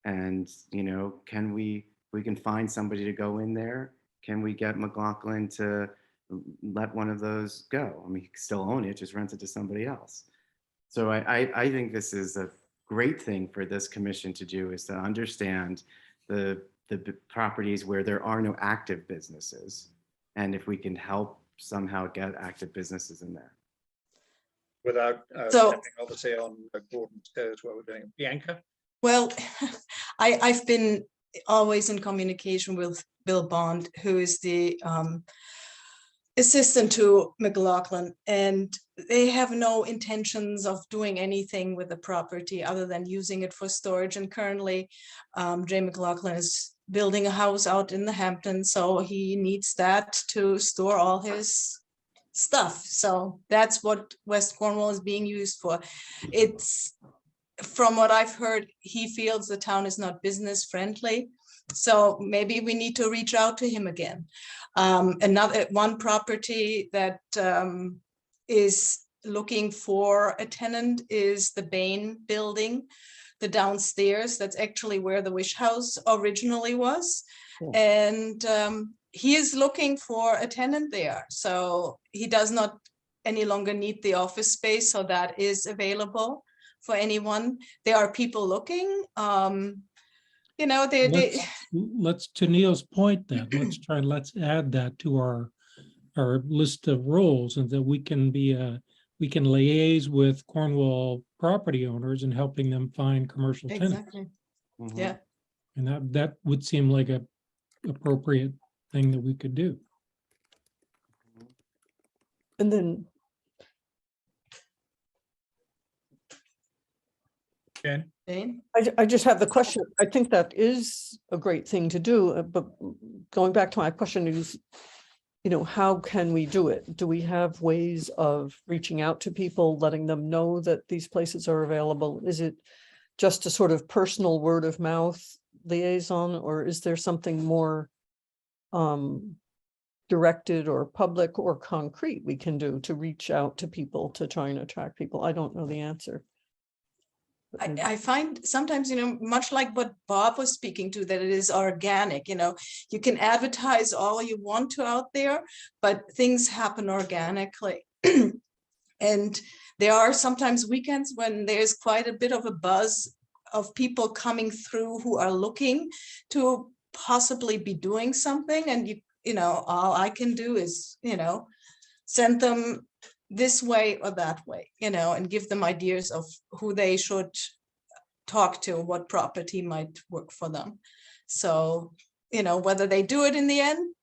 And, you know, can we can find somebody to go in there? Can we get McLaughlin to let one of those go? I mean, he can still own it, just rent it to somebody else. So I think this is a great thing for this commission to do, is to understand the properties where there are no active businesses. And if we can help somehow get active businesses in there. Without So- stepping, obviously, on Gordon's toes, what we're doing. Bianca? Well, I've been always in communication with Bill Bond, who is the assistant to McLaughlin, and they have no intentions of doing anything with the property other than using it for storage. And currently, Jay McLaughlin is building a house out in the Hamptons, so he needs that to store all his stuff. So that's what West Cornwall is being used for. It's, from what I've heard, he feels the town is not business friendly. So maybe we need to reach out to him again. Another one property that is looking for a tenant is the Bain building, the downstairs. That's actually where the Wish House originally was. Cool. And he is looking for a tenant there. So he does not any longer need the office space. So that is available for anyone. There are people looking. You know, Let's, to Neil's point then, let's add that to our list of roles, and that we can liaise with Cornwall property owners and helping them find commercial tenants. exactly. Mhm. Yeah. And that would seem like a appropriate thing that we could do. And then, Jane? Jane? I just have the question, I think that is a great thing to do, but going back to my question is, you know, how can we do it? Do we have ways of reaching out to people, letting them know that these places are available? Is it just a sort of personal word of mouth liaison, or is there something more directed or public or concrete we can do to reach out to people to try and attract people? I don't know the answer. I find sometimes, you know, much like what Bob was speaking to, that it is organic, you know, you can advertise all you want to out there, but things happen organically. And there are sometimes weekends when there's quite a bit of a buzz of people coming through who are looking to possibly be doing something. And you know, all I can do is, you know, send them this way or that way, you know, and give them ideas of who they should talk to, what property might work for them. So, you know, whether they do it in the end,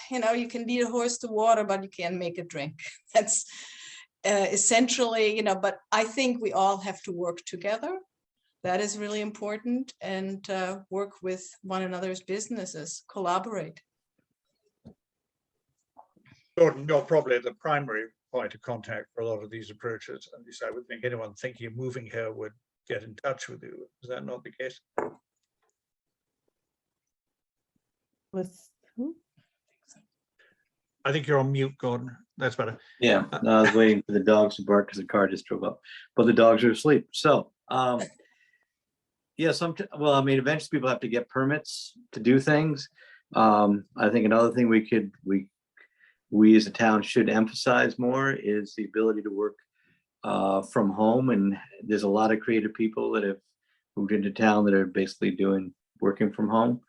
you know, you can lead a horse to water, but you can't make it drink. That's essentially, you know, but I think we all have to work together. That is really important, and work with one another's businesses, collaborate. Gordon, you're probably the primary point of contact for a lot of these approaches. At least I would think anyone thinking of moving here would get in touch with you. Is that not the case? With who? I think you're on mute, Gordon. That's better. Yeah, no, I was waiting for the dogs to bark because the car just drove up, but the dogs are asleep. So, yeah, well, I mean, eventually people have to get permits to do things. I think another thing we as a town should emphasize more is the ability to work from home. And there's a lot of creative people that have moved into town that are basically working from home.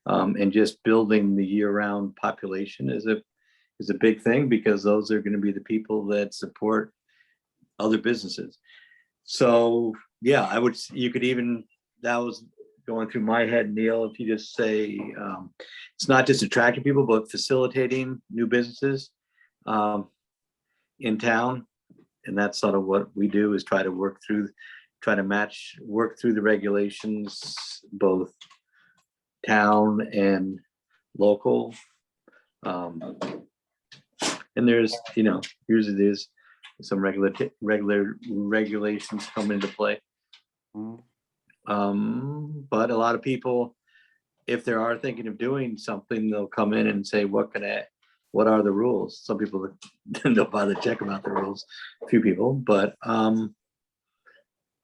And just building the year-round population is a big thing, because those are going to be the people that support other businesses. So yeah, that was going through my head, Neil, if you just say it's not just attracting people, but facilitating new businesses in town. And that's sort of what we do, is try to work through the regulations, both town and local. And there's, you know, usually there's some regular regulations come into play. But a lot of people, if they are thinking of doing something, they'll come in and say, what are the rules? Some people don't bother to check about the rules, a few people, but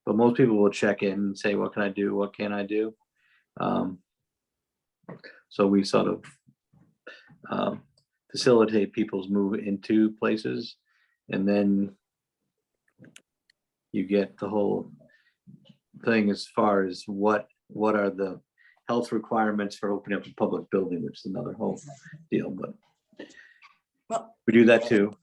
most people will check in and say, what can I do? What can I do? So we sort of facilitate people's move into places, and then you get the whole thing as far as what are the health requirements for opening up a public building, which is another whole deal, but Well, we do that too.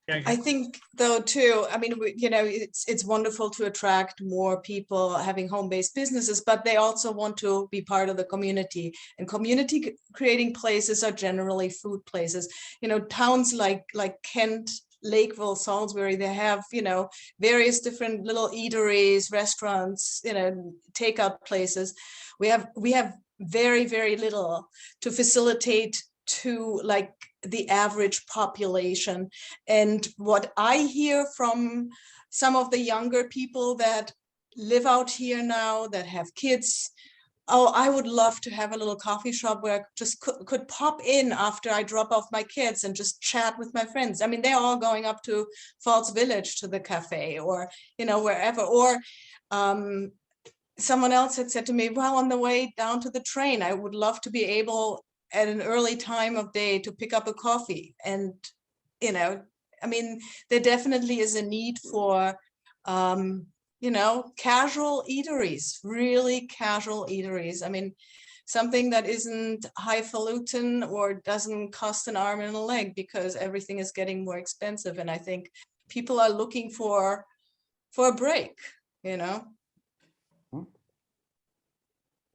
I think though too, I mean, you know, it's wonderful to attract more people having home-based businesses, but they also want to be part of the community, and community creating places are generally food places. You know, towns like Kent, Lakeville, Salisbury, they have, you know, various different little eateries, restaurants, you know, takeout places. We have very, very little to facilitate to like the average population. And what I hear from some of the younger people that live out here now, that have kids, oh, I would love to have a little coffee shop where I just could pop in after I drop off my kids and just chat with my friends. I mean, they're all going up to Falls Village to the cafe, or, you know, wherever. Or someone else had said to me, well, on the way down to the train, I would love to be able at an early time of day to pick up a coffee. And, you know, I mean, there definitely is a need for, you know, casual eateries, really casual eateries. I mean, something that isn't highfalutin or doesn't cost an arm and a leg, because everything is getting more expensive. And I think people are looking for a break, you know.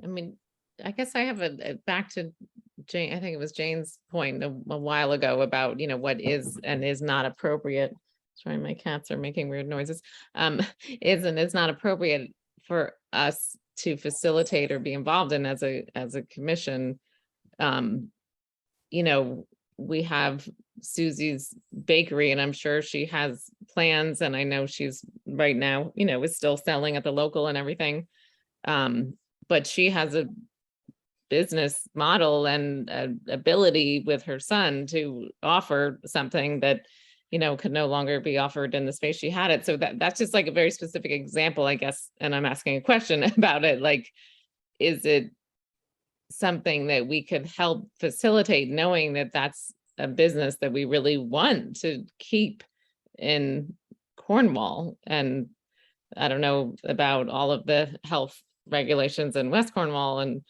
I mean, I guess I have back to Jane, I think it was Jane's point a while ago about, what is and is not appropriate. Sorry, my cats are making weird noises. Is and is not appropriate for us to facilitate or be involved in as a commission. We have Susie's Bakery, and I'm sure she has plans, and I know she's right now, is still selling at the local and everything. But she has a business model and ability with her son to offer something that, could no longer be offered in the space she had it. So that's just like a very specific example, I guess. And I'm asking a question about it. Like, is it something that we could help facilitate, knowing that that's a business that we really want to keep in Cornwall? And I don't know about all of the health regulations in West Cornwall and,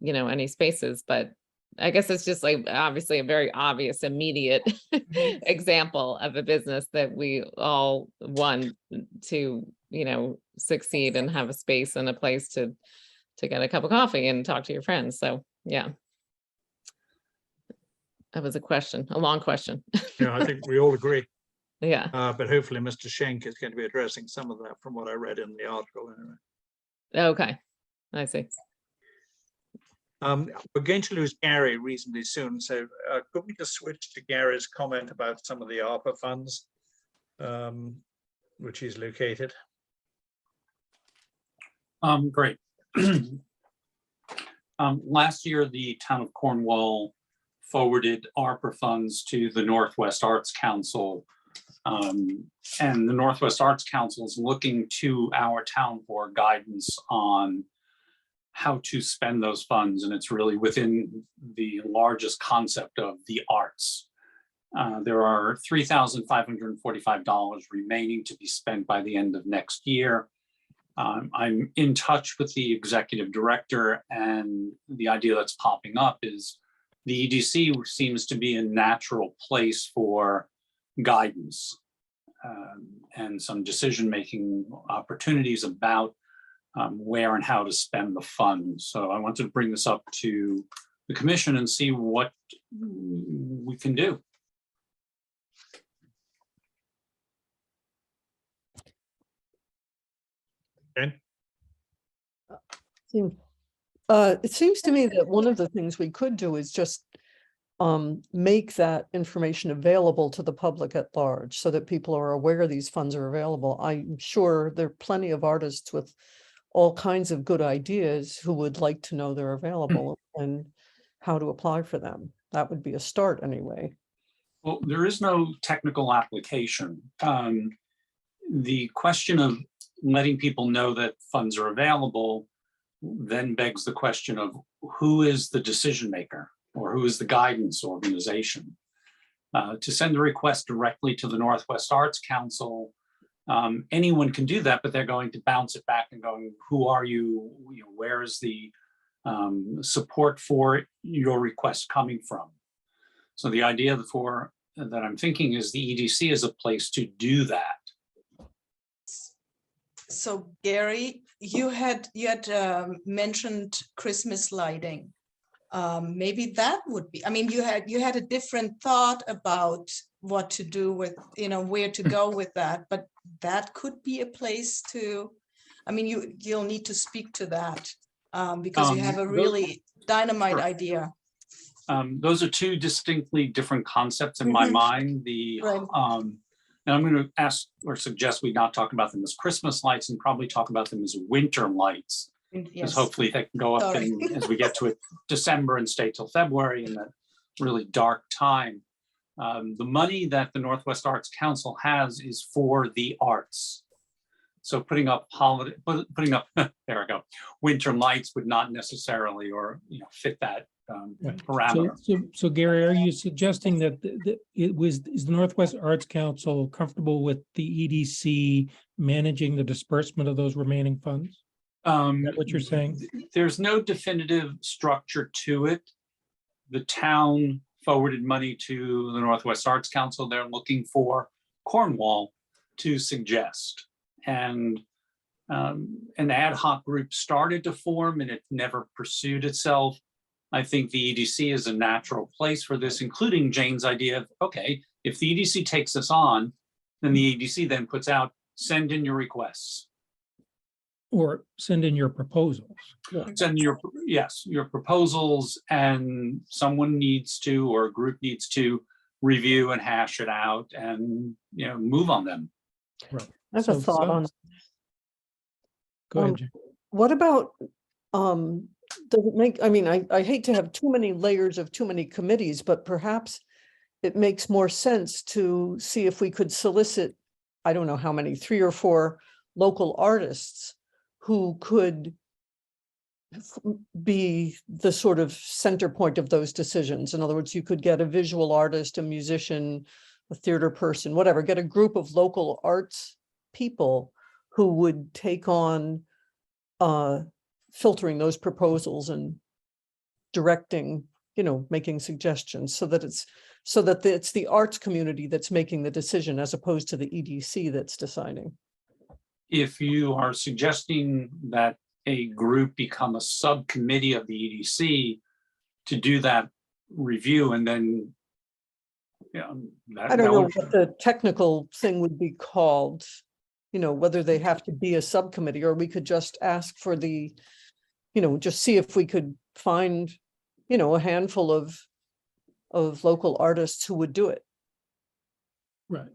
any spaces, but I guess it's just like obviously a very obvious, immediate example of a business that we all want to, succeed and have a space and a place to get a cup of coffee and talk to your friends. So, yeah. That was a question, a long question. Yeah, I think we all agree. Yeah. But hopefully Mr. Schenk is going to be addressing some of that from what I read in the article anyway. Okay, I see. We're going to lose Gary reasonably soon, so could we just switch to Gary's comment about some of the ARPA funds, which he's located? Great. Last year, the town of Cornwall forwarded ARPA funds to the Northwest Arts Council. And the Northwest Arts Council is looking to our town for guidance on how to spend those funds. And it's really within the largest concept of the arts. There are $3,545 remaining to be spent by the end of next year. I'm in touch with the executive director, and the idea that's popping up is the EDC seems to be a natural place for guidance and some decision-making opportunities about where and how to spend the funds. So I wanted to bring this up to the commission and see what we can do. Okay. It seems to me that one of the things we could do is just make that information available to the public at large so that people are aware these funds are available. I'm sure there are plenty of artists with all kinds of good ideas who would like to know they're available and how to apply for them. That would be a start anyway. Well, there is no technical application. The question of letting people know that funds are available then begs the question of who is the decision maker or who is the guidance organization. To send a request directly to the Northwest Arts Council, anyone can do that, but they're going to bounce it back and going, who are you? Where is the support for your request coming from? So the idea that I'm thinking is the EDC is a place to do that. So Gary, you had mentioned Christmas lighting. Maybe that would be, I mean, you had a different thought about what to do with, where to go with that, but that could be a place to, I mean, you'll need to speak to that because you have a really dynamite idea. Those are two distinctly different concepts in my mind. And I'm going to ask or suggest we not talk about them as Christmas lights and probably talk about them as winter lights. Because hopefully they can go up as we get to it, December and stay till February in that really dark time. The money that the Northwest Arts Council has is for the arts. So putting up there I go, winter lights would not necessarily fit that parameter. So Gary, are you suggesting that is the Northwest Arts Council comfortable with the EDC managing the disbursement of those remaining funds? Is that what you're saying? There's no definitive structure to it. The town forwarded money to the Northwest Arts Council. They're looking for Cornwall to suggest. And an ad hoc group started to form and it never pursued itself. I think the EDC is a natural place for this, including Jane's idea of, okay, if the EDC takes this on, then the EDC then puts out, send in your requests. Or send in your proposals. Send your, yes, your proposals, and someone needs to, or a group needs to review and hash it out and, you know, move on them. Right. I have a thought on, Go ahead, Jane. what about, does it make, I mean, I hate to have too many layers of too many committees, but perhaps it makes more sense to see if we could solicit, I don't know how many, 3 or 4 local artists who could be the sort of center point of those decisions. In other words, you could get a visual artist, a musician, a theater person, whatever, get a group of local arts people who would take on filtering those proposals and directing, you know, making suggestions, so that it's the arts community that's making the decision as opposed to the EDC that's deciding. If you are suggesting that a group become a subcommittee of the EDC to do that review, and then, you know, I don't know what the technical thing would be called, you know, whether they have to be a subcommittee, or we could just ask for the, you know, just see if we could find, you know, a handful of local artists who would do it. Right.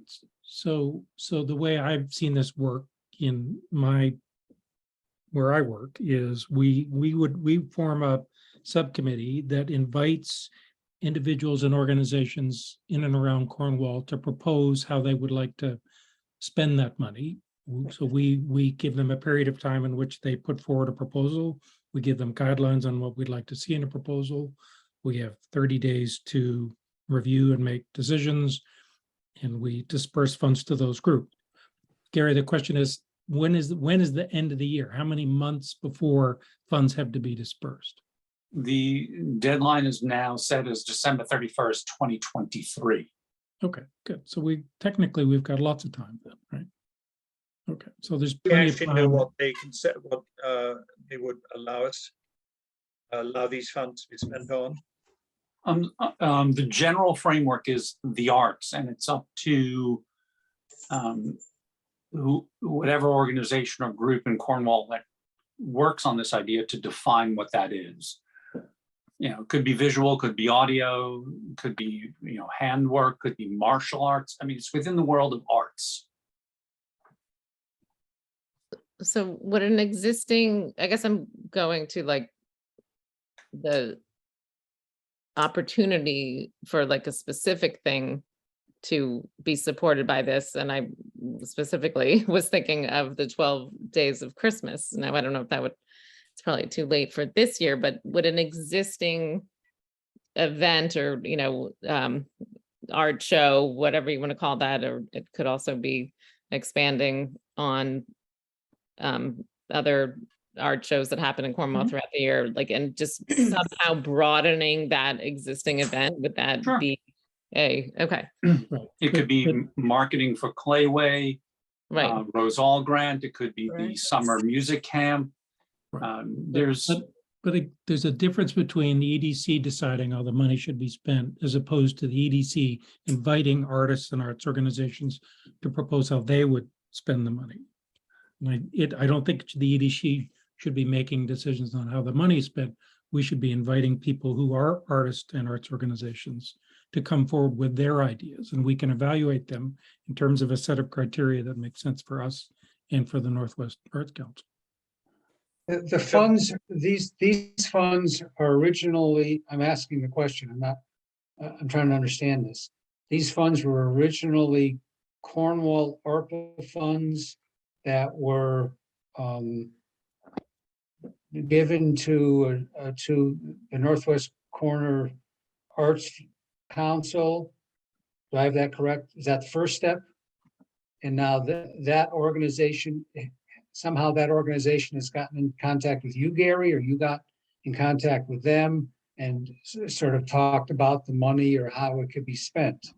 So the way I've seen this work in where I work is we form a subcommittee that invites individuals and organizations in and around Cornwall to propose how they would like to spend that money. So we give them a period of time in which they put forward a proposal. We give them guidelines on what we'd like to see in a proposal. We have 30 days to review and make decisions, and we disperse funds to those groups. Gary, the question is, when is the end of the year? How many months before funds have to be dispersed? The deadline is now set as December 31st, 2023. Okay, good. So we've got lots of time then, right? Okay, so there's We plenty of actually know time. what they can set, what they would allow these funds to be spent on. The general framework is the arts, and it's up to whatever organization or group in Cornwall that works on this idea to define what that is. You know, it could be visual, could be audio, could be, you know, handwork, could be martial arts. I mean, it's within the world of arts. So would an existing, I guess I'm going to like the opportunity for like a specific thing to be supported by this. And I specifically was thinking of the 12 days of Christmas. Now, I don't know if that would, it's probably too late for this year, but would an existing event or, you know, art show, whatever you want to call that, or it could also be expanding on other art shows that happen in Cornwall throughout the year, like, and just somehow broadening that existing event, would that Sure. be okay? Right. It could be marketing for Clayway, Right. Rose All Grant. It could be the Right. summer music camp. There's There's a difference between the EDC deciding how the money should be spent as opposed to the EDC inviting artists and arts organizations to propose how they would spend the money. And I don't think the EDC should be making decisions on how the money is spent. We should be inviting people who are artists and arts organizations to come forward with their ideas, and we can evaluate them in terms of a set of criteria that makes sense for us and for the Northwest Arts Council. The funds, these funds are originally, I'm asking the question, I'm trying to understand this. These funds were originally Cornwall ARPA funds that were given to the Northwest Corner Arts Council. Do I have that correct? Is that the first step? And now that organization, somehow that organization has gotten in contact with you, Gary, or you got in contact with them and sort of talked about the money or how it could be spent.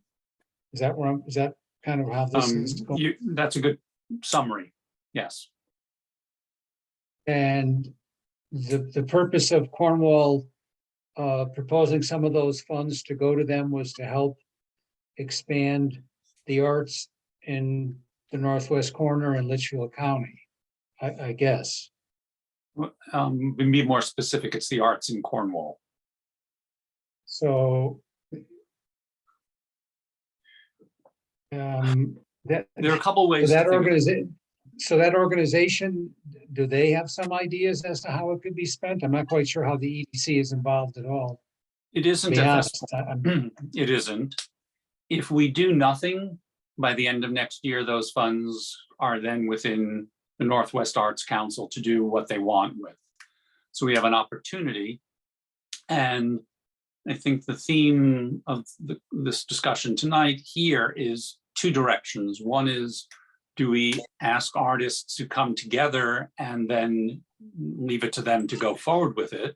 Is that kind of how this is going? that's a good summary. Yes. And the purpose of Cornwall proposing some of those funds to go to them was to help expand the arts in the northwest corner in Litchfield County, I guess. Be more specific, it's the arts in Cornwall. So that There are a couple ways. so to that think of it. organization, so that organization, do they have some ideas as to how it could be spent? I'm not quite sure how the EDC is involved at all. It To isn't. be at honest, this- It isn't. If we do nothing by the end of next year, those funds are then within the Northwest Arts Council to do what they want with. So we have an opportunity. And I think the theme of this discussion tonight here is two directions. One is, do we ask artists to come together and then leave it to them to go forward with it?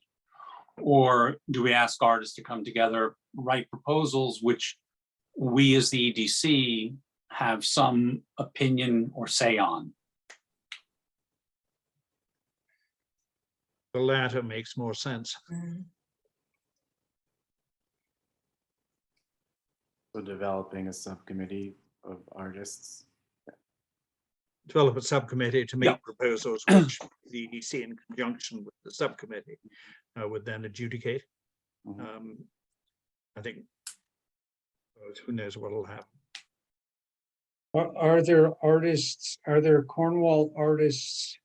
Or do we ask artists to come together, write proposals, which we as the EDC have some opinion or say on? The latter makes more sense. So developing a subcommittee of artists. Develop a subcommittee to make Yeah. proposals, which the EDC in conjunction with the subcommittee would then adjudicate. Mhm. I think who knows what will happen. Are there artists, are there Cornwall artists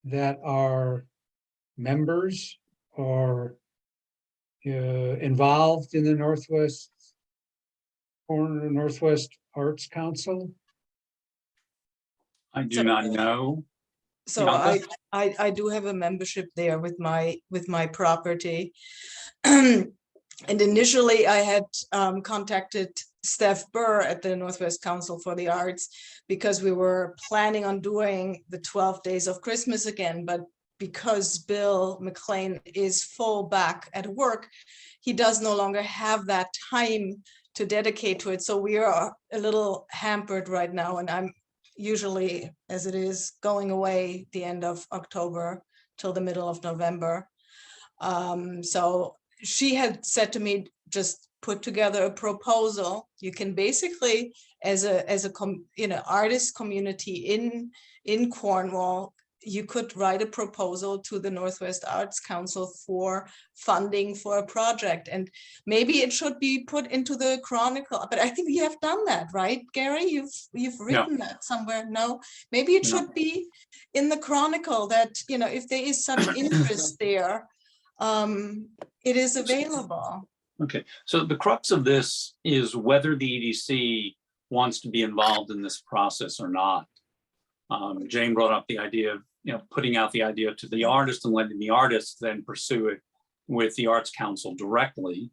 that are members or involved in the Northwest Arts Council? I do So- not know. So Bianca? I do have a membership there with my property. And initially I had contacted Steph Burr at the Northwest Council for the Arts because we were planning on doing the 12 Days of Christmas again, but because Bill McLean is full back at work, he does no longer have that time to dedicate to it. So we are a little hampered right now, and I'm usually, as it is, going away the end of October till the middle of November. So she had said to me, just put together a proposal. You can basically, as a artist community in Cornwall, you could write a proposal to the Northwest Arts Council for funding for a project, and maybe it should be put into the Chronicle. But I think you have done that, right, Gary? You've written that somewhere. No, maybe it No. should be in the Chronicle that, if there is such interest there, it is available. Okay, so the crux of this is whether the EDC wants to be involved in this process or not. Jane brought up the idea of, putting out the idea to the artist and letting the artist then pursue it with the Arts Council directly.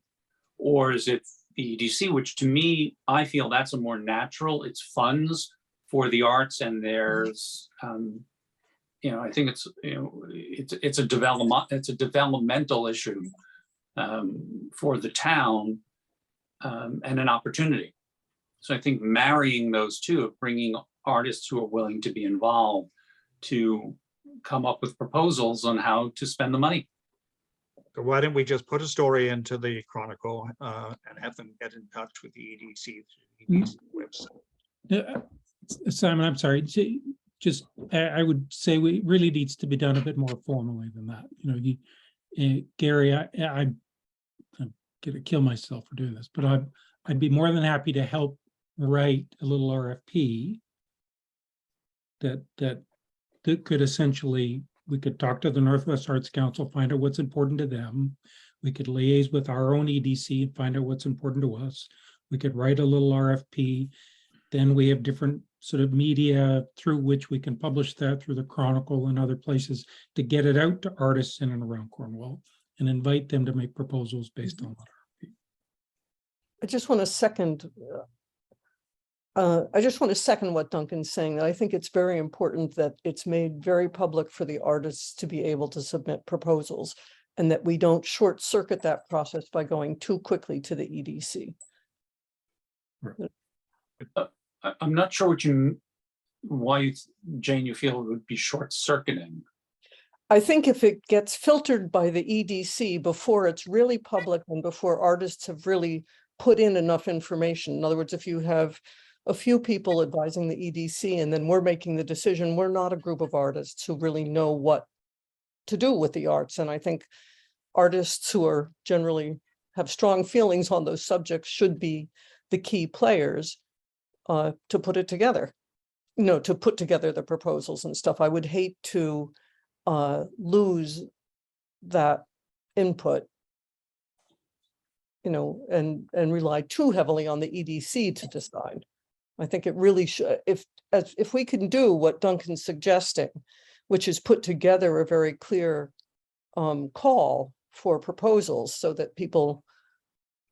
Or is it the EDC, which to me, I feel that's a more natural, it's funds for the arts, and there's, I think it's a developmental issue for the town and an opportunity. So I think marrying those two, of bringing artists who are willing to be involved to come up with proposals on how to spend the money. So why don't we just put a story into the Chronicle and have them get in touch with the EDC through the EDC website? Simon, I'm sorry. I would say we really needs to be done a bit more formally than that. Gary, I'm gonna kill myself for doing this, but I'd be more than happy to help write a little RFP that could essentially, we could talk to the Northwest Arts Council, find out what's important to them. We could liaise with our own EDC and find out what's important to us. We could write a little RFP. Then we have different sort of media through which we can publish that through the Chronicle and other places to get it out to artists in and around Cornwall and invite them to make proposals based on that. I just want to second what Duncan's saying, that I think it's very important that it's made very public for the artists to be able to submit proposals, and that we don't short circuit that process by going too quickly to the EDC. I'm not sure why, Jane, you feel it would be short circuiting. I think if it gets filtered by the EDC before it's really public and before artists have really put in enough information, in other words, if you have a few people advising the EDC and then we're making the decision, we're not a group of artists who really know what to do with the arts. And I think artists who are generally have strong feelings on those subjects should be the key players to put it together, to put together the proposals and stuff. I would hate to lose that input, and rely too heavily on the EDC to decide. I think it really should, if we can do what Duncan's suggesting, which is put together a very clear call for proposals so that people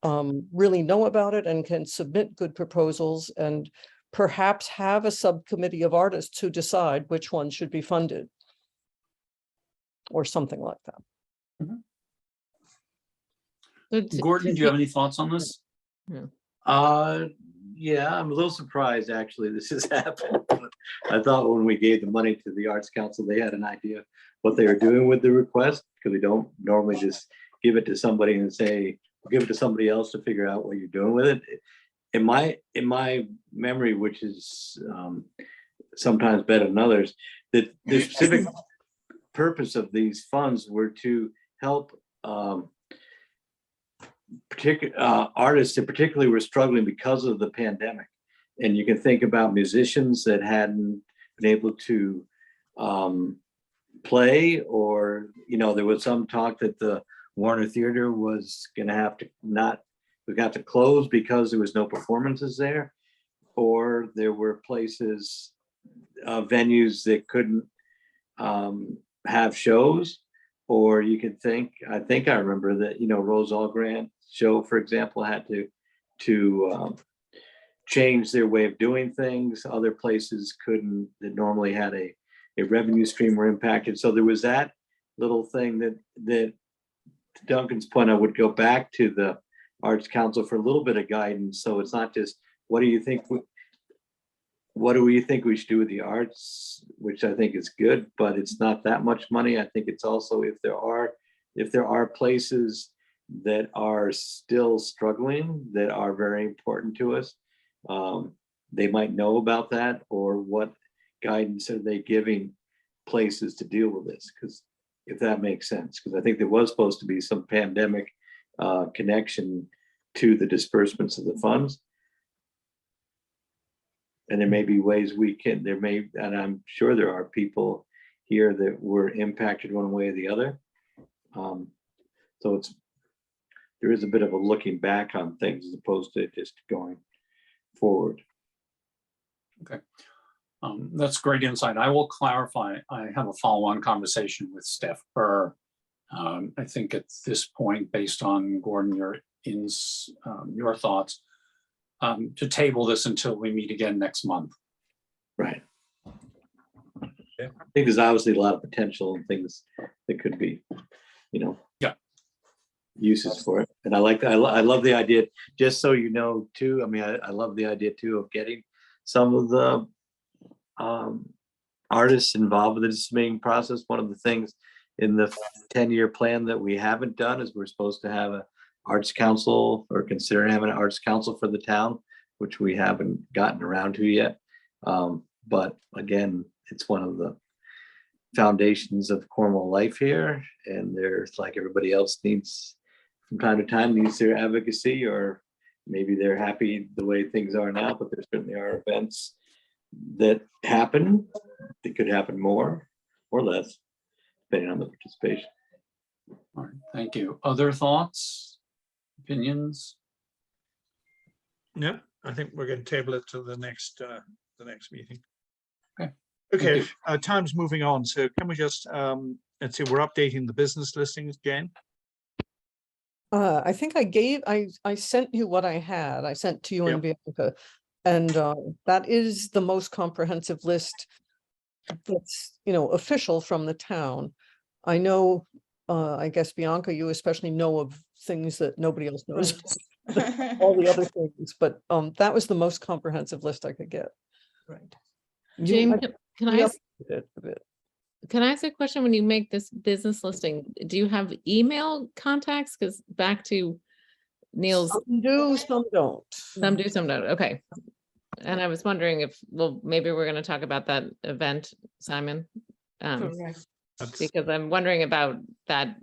really know about it and can submit good proposals, and perhaps have a subcommittee of artists who decide which ones should be funded or something like that. Gordon, do you have any thoughts on this? Yeah, I'm a little surprised actually this has happened. But I thought when we gave the money to the Arts Council, they had an idea what they were doing with the request, because we don't normally just give it to somebody and say, give it to somebody else to figure out what you're doing with it. In my memory, which is sometimes better than others, that the specific purpose of these funds were to help artists that particularly were struggling because of the pandemic. And you can think about musicians that hadn't been able to play, or there was some talk that the Warner Theater was going to have to close because there was no performances there, or there were places, venues that couldn't have shows. Or you could think, I remember that, Rose Allgrant show, for example, had to change their way of doing things. Other places couldn't, that normally had a revenue stream, were impacted. So there was that little thing that to Duncan's point, I would go back to the Arts Council for a little bit of guidance. So it's not just, what do you think we should do with the arts, which I think is good, but it's not that much money. I think it's also, if there are places that are still struggling, that are very important to us, they might know about that, or what guidance are they giving places to deal with this? Because if that makes sense, because I think there was supposed to be some pandemic connection to the disbursements of the funds. And there may be ways and I'm sure there are people here that were impacted one way or the other. So there is a bit of a looking back on things as opposed to just going forward. Okay, that's great insight. I will clarify. I have a follow-on conversation with Steph Burr. I think at this point, based on Gordon, your thoughts, to table this until we meet again next month. Right. I think there's obviously a lot of potential and things that could be, uses for it. And I love the idea, just so you know too, I love the idea too of getting some of the artists involved with the decision-making process. One of the things in the 10-year plan that we haven't done is we're supposed to have a Arts Council, or consider having an Arts Council for the town, which we haven't gotten around to yet. But again, it's one of the foundations of Cornwall life here, and there's, like everybody else, needs from time to time needs their advocacy, or maybe they're happy the way things are now, but there certainly are events that happen that could happen more or less depending on the participation. All right, thank you. Other thoughts, opinions? No, I think we're going to table it to the next meeting. Okay. Okay, time's moving on. So can we just, let's see, we're updating the business listings, Jen? I think I sent you what I had. I sent to you and Bianca. And that is the most comprehensive list that's, official from the town. I know, I guess, Bianca, you especially know of things that nobody else knows. All the other things, but that was the most comprehensive list I could get. Right. James, can I? A bit. can I ask a question? When you make this business listing, do you have email contacts? Because back to Neil's, Some do, some don't. some do, some don't. Okay. And I was wondering if, well, maybe we're going to talk about that event, Simon. Correct. Because I'm wondering about that,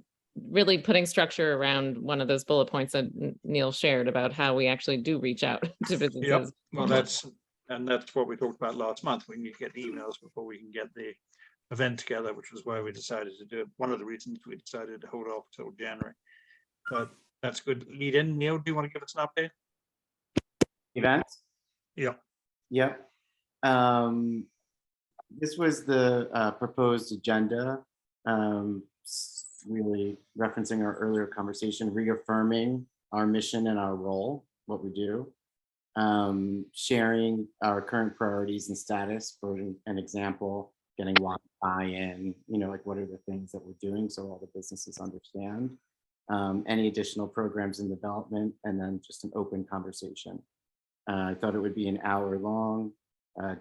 really putting structure around one of those bullet points that Neil shared about how we actually do reach out to Yep, businesses. well, that's what we talked about last month. We need to get emails before we can get the event together, which was why we decided to do it. One of the reasons we decided to hold off till January. But that's good lead in. Neil, do you want to give us an update? Events? Yeah. Yep. This was the proposed agenda, really referencing our earlier conversation, reaffirming our mission and our role, what we do, sharing our current priorities and status. For an example, getting buy-in, like what are the things that we're doing so all the businesses understand, any additional programs in development, and then just an open conversation. I thought it would be an hour long,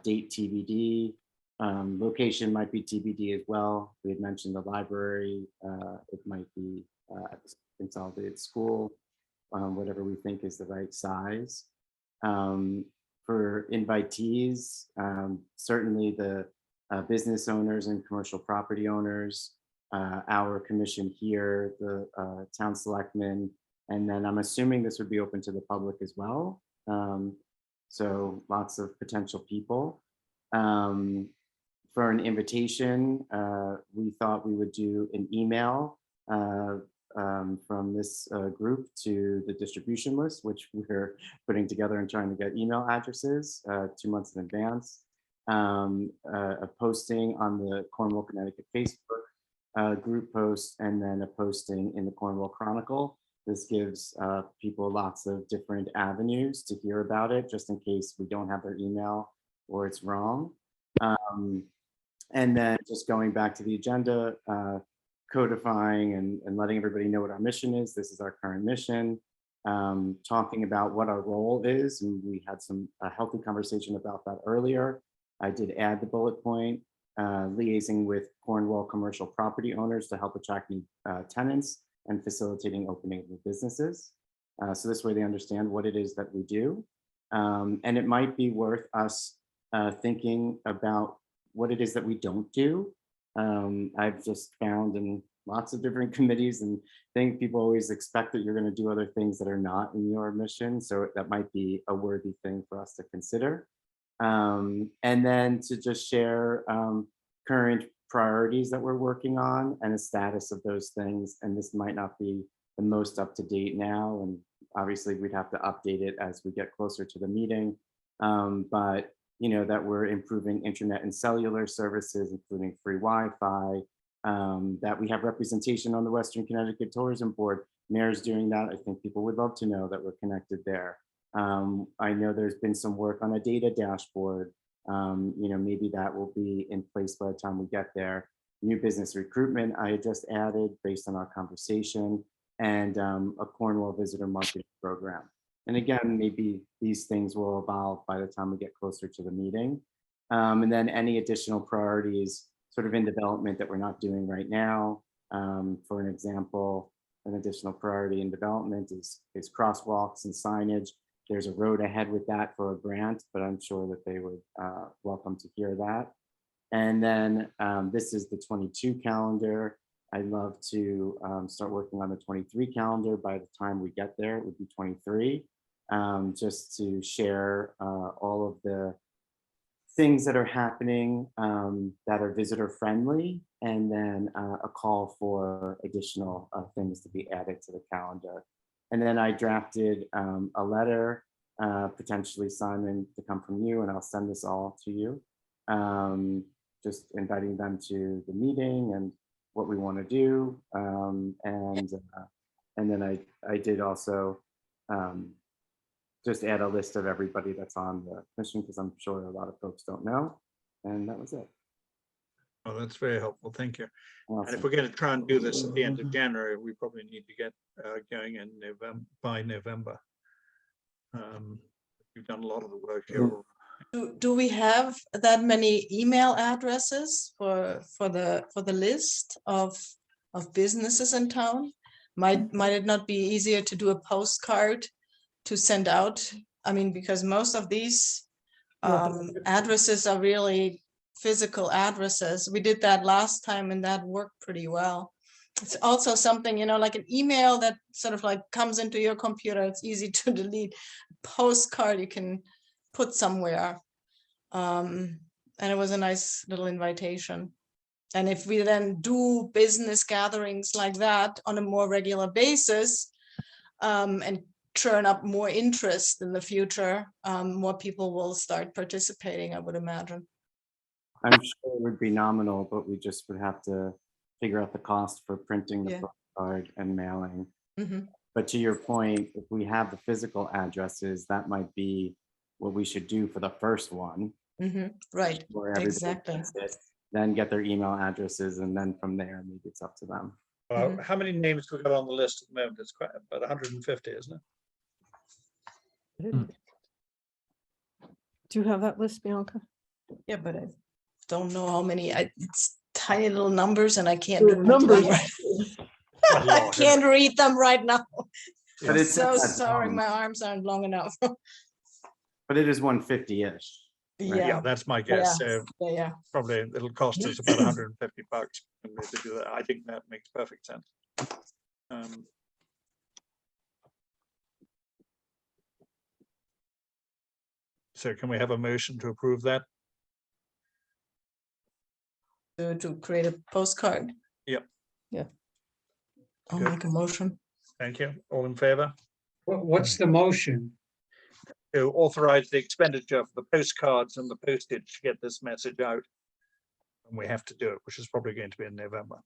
date TBD, location might be TBD as well. We had mentioned the library, it might be consolidated school, whatever we think is the right size. For invitees, certainly the business owners and commercial property owners, our commission here, the town selectmen, and then I'm assuming this would be open to the public as well. So lots of potential people. For an invitation, we thought we would do an email from this group to the distribution list, which we're putting together and trying to get email addresses 2 months in advance. A posting on the Cornwall, Connecticut Facebook group post, and then a posting in the Cornwall Chronicle. This gives people lots of different avenues to hear about it, just in case we don't have their email or it's wrong. And then just going back to the agenda, codifying and letting everybody know what our mission is. This is our current mission. Talking about what our role is, and we had a healthy conversation about that earlier. I did add the bullet point, liaising with Cornwall commercial property owners to help attract new tenants and facilitating opening of new businesses. So this way they understand what it is that we do. And it might be worth us thinking about what it is that we don't do. I've just found in lots of different committees and think people always expect that you're going to do other things that are not in your mission. So that might be a worthy thing for us to consider. And then to just share current priorities that we're working on and the status of those things. And this might not be the most up to date now. And obviously we'd have to update it as we get closer to the meeting. But that we're improving internet and cellular services, including free Wi-Fi, that we have representation on the Western Connecticut Tourism Board. Mayor's doing that. I think people would love to know that we're connected there. I know there's been some work on a data dashboard. Maybe that will be in place by the time we get there. New business recruitment I just added based on our conversation, and a Cornwall visitor marketing program. And again, maybe these things will evolve by the time we get closer to the meeting. And then any additional priorities sort of in development that we're not doing right now. For an example, an additional priority in development is crosswalks and signage. There's a road ahead with that for a grant, but I'm sure that they would welcome to hear that. And then this is the 22 calendar. I'd love to start working on the 23 calendar. By the time we get there, it would be 23. Just to share all of the things that are happening that are visitor friendly, and then a call for additional things to be added to the calendar. And then I drafted a letter, potentially Simon, to come from you, and I'll send this all to you. Just inviting them to the meeting and what we want to do. And then I did also just add a list of everybody that's on the commission, because I'm sure a lot of folks don't know. And that was it. Oh, that's very helpful. Thank you. Awesome. And if we're going to try and do this at the end of January, we probably need to get going in November, by November. We've done a lot of the work here Do we have that many email addresses for the list of businesses in town? Might it not be easier to do a postcard to send out? I mean, because most of these addresses are really physical addresses. We did that last time and that worked pretty well. It's also something, you know, like an email that sort of like comes into your computer. It's easy to delete. Postcard you can put somewhere. And it was a nice little invitation. And if we then do business gatherings like that on a more regular basis, and turn up more interest in the future, more people will start participating, I would imagine. I'm sure it would be nominal, but we just would have to figure out the cost for printing the Yeah. postcard and mailing. Mhm. But to your point, if we have the physical addresses, that might be what we should do for the first one. Right, Where everybody exactly. gets it, then get their email addresses, and then from there, maybe it's up to them. How many names we got on the list at the moment? It's quite about 150, isn't it? Do you have that list, Bianca? Yeah, but I don't know how many. It's tiny little numbers and I can't The do numbers. Quite a I lot, isn't can't read them right now. But I'm it's so at sorry, home. my arms aren't long enough. But it is 150-ish. Yeah, Yeah, that's my guess. So yeah. probably it'll cost us about 150 bucks. To do that. I think that makes perfect sense. So can we have a motion to approve that? To create a postcard. Yep. Yeah. I'll Good. make a motion. Thank you. All in favor? What's the motion? To authorize the expenditure for the postcards and the postage to get this message out. And we have to do it, which is probably going to be in November.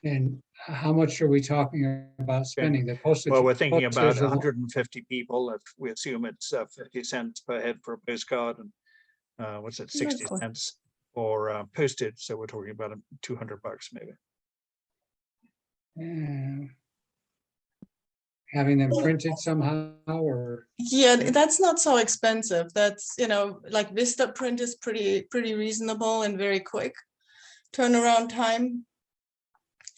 And how much are we talking about spending? The postage. Well, we're thinking about postage alone- 150 people. If we assume it's 50 cents per head for a postcard and what's it, 60 Lovely. cents for postage. So we're talking about 200 bucks maybe. Yeah. Having them printed somehow, or Yeah, that's not so expensive. That's, you know, like Vista print is pretty reasonable and very quick turnaround time.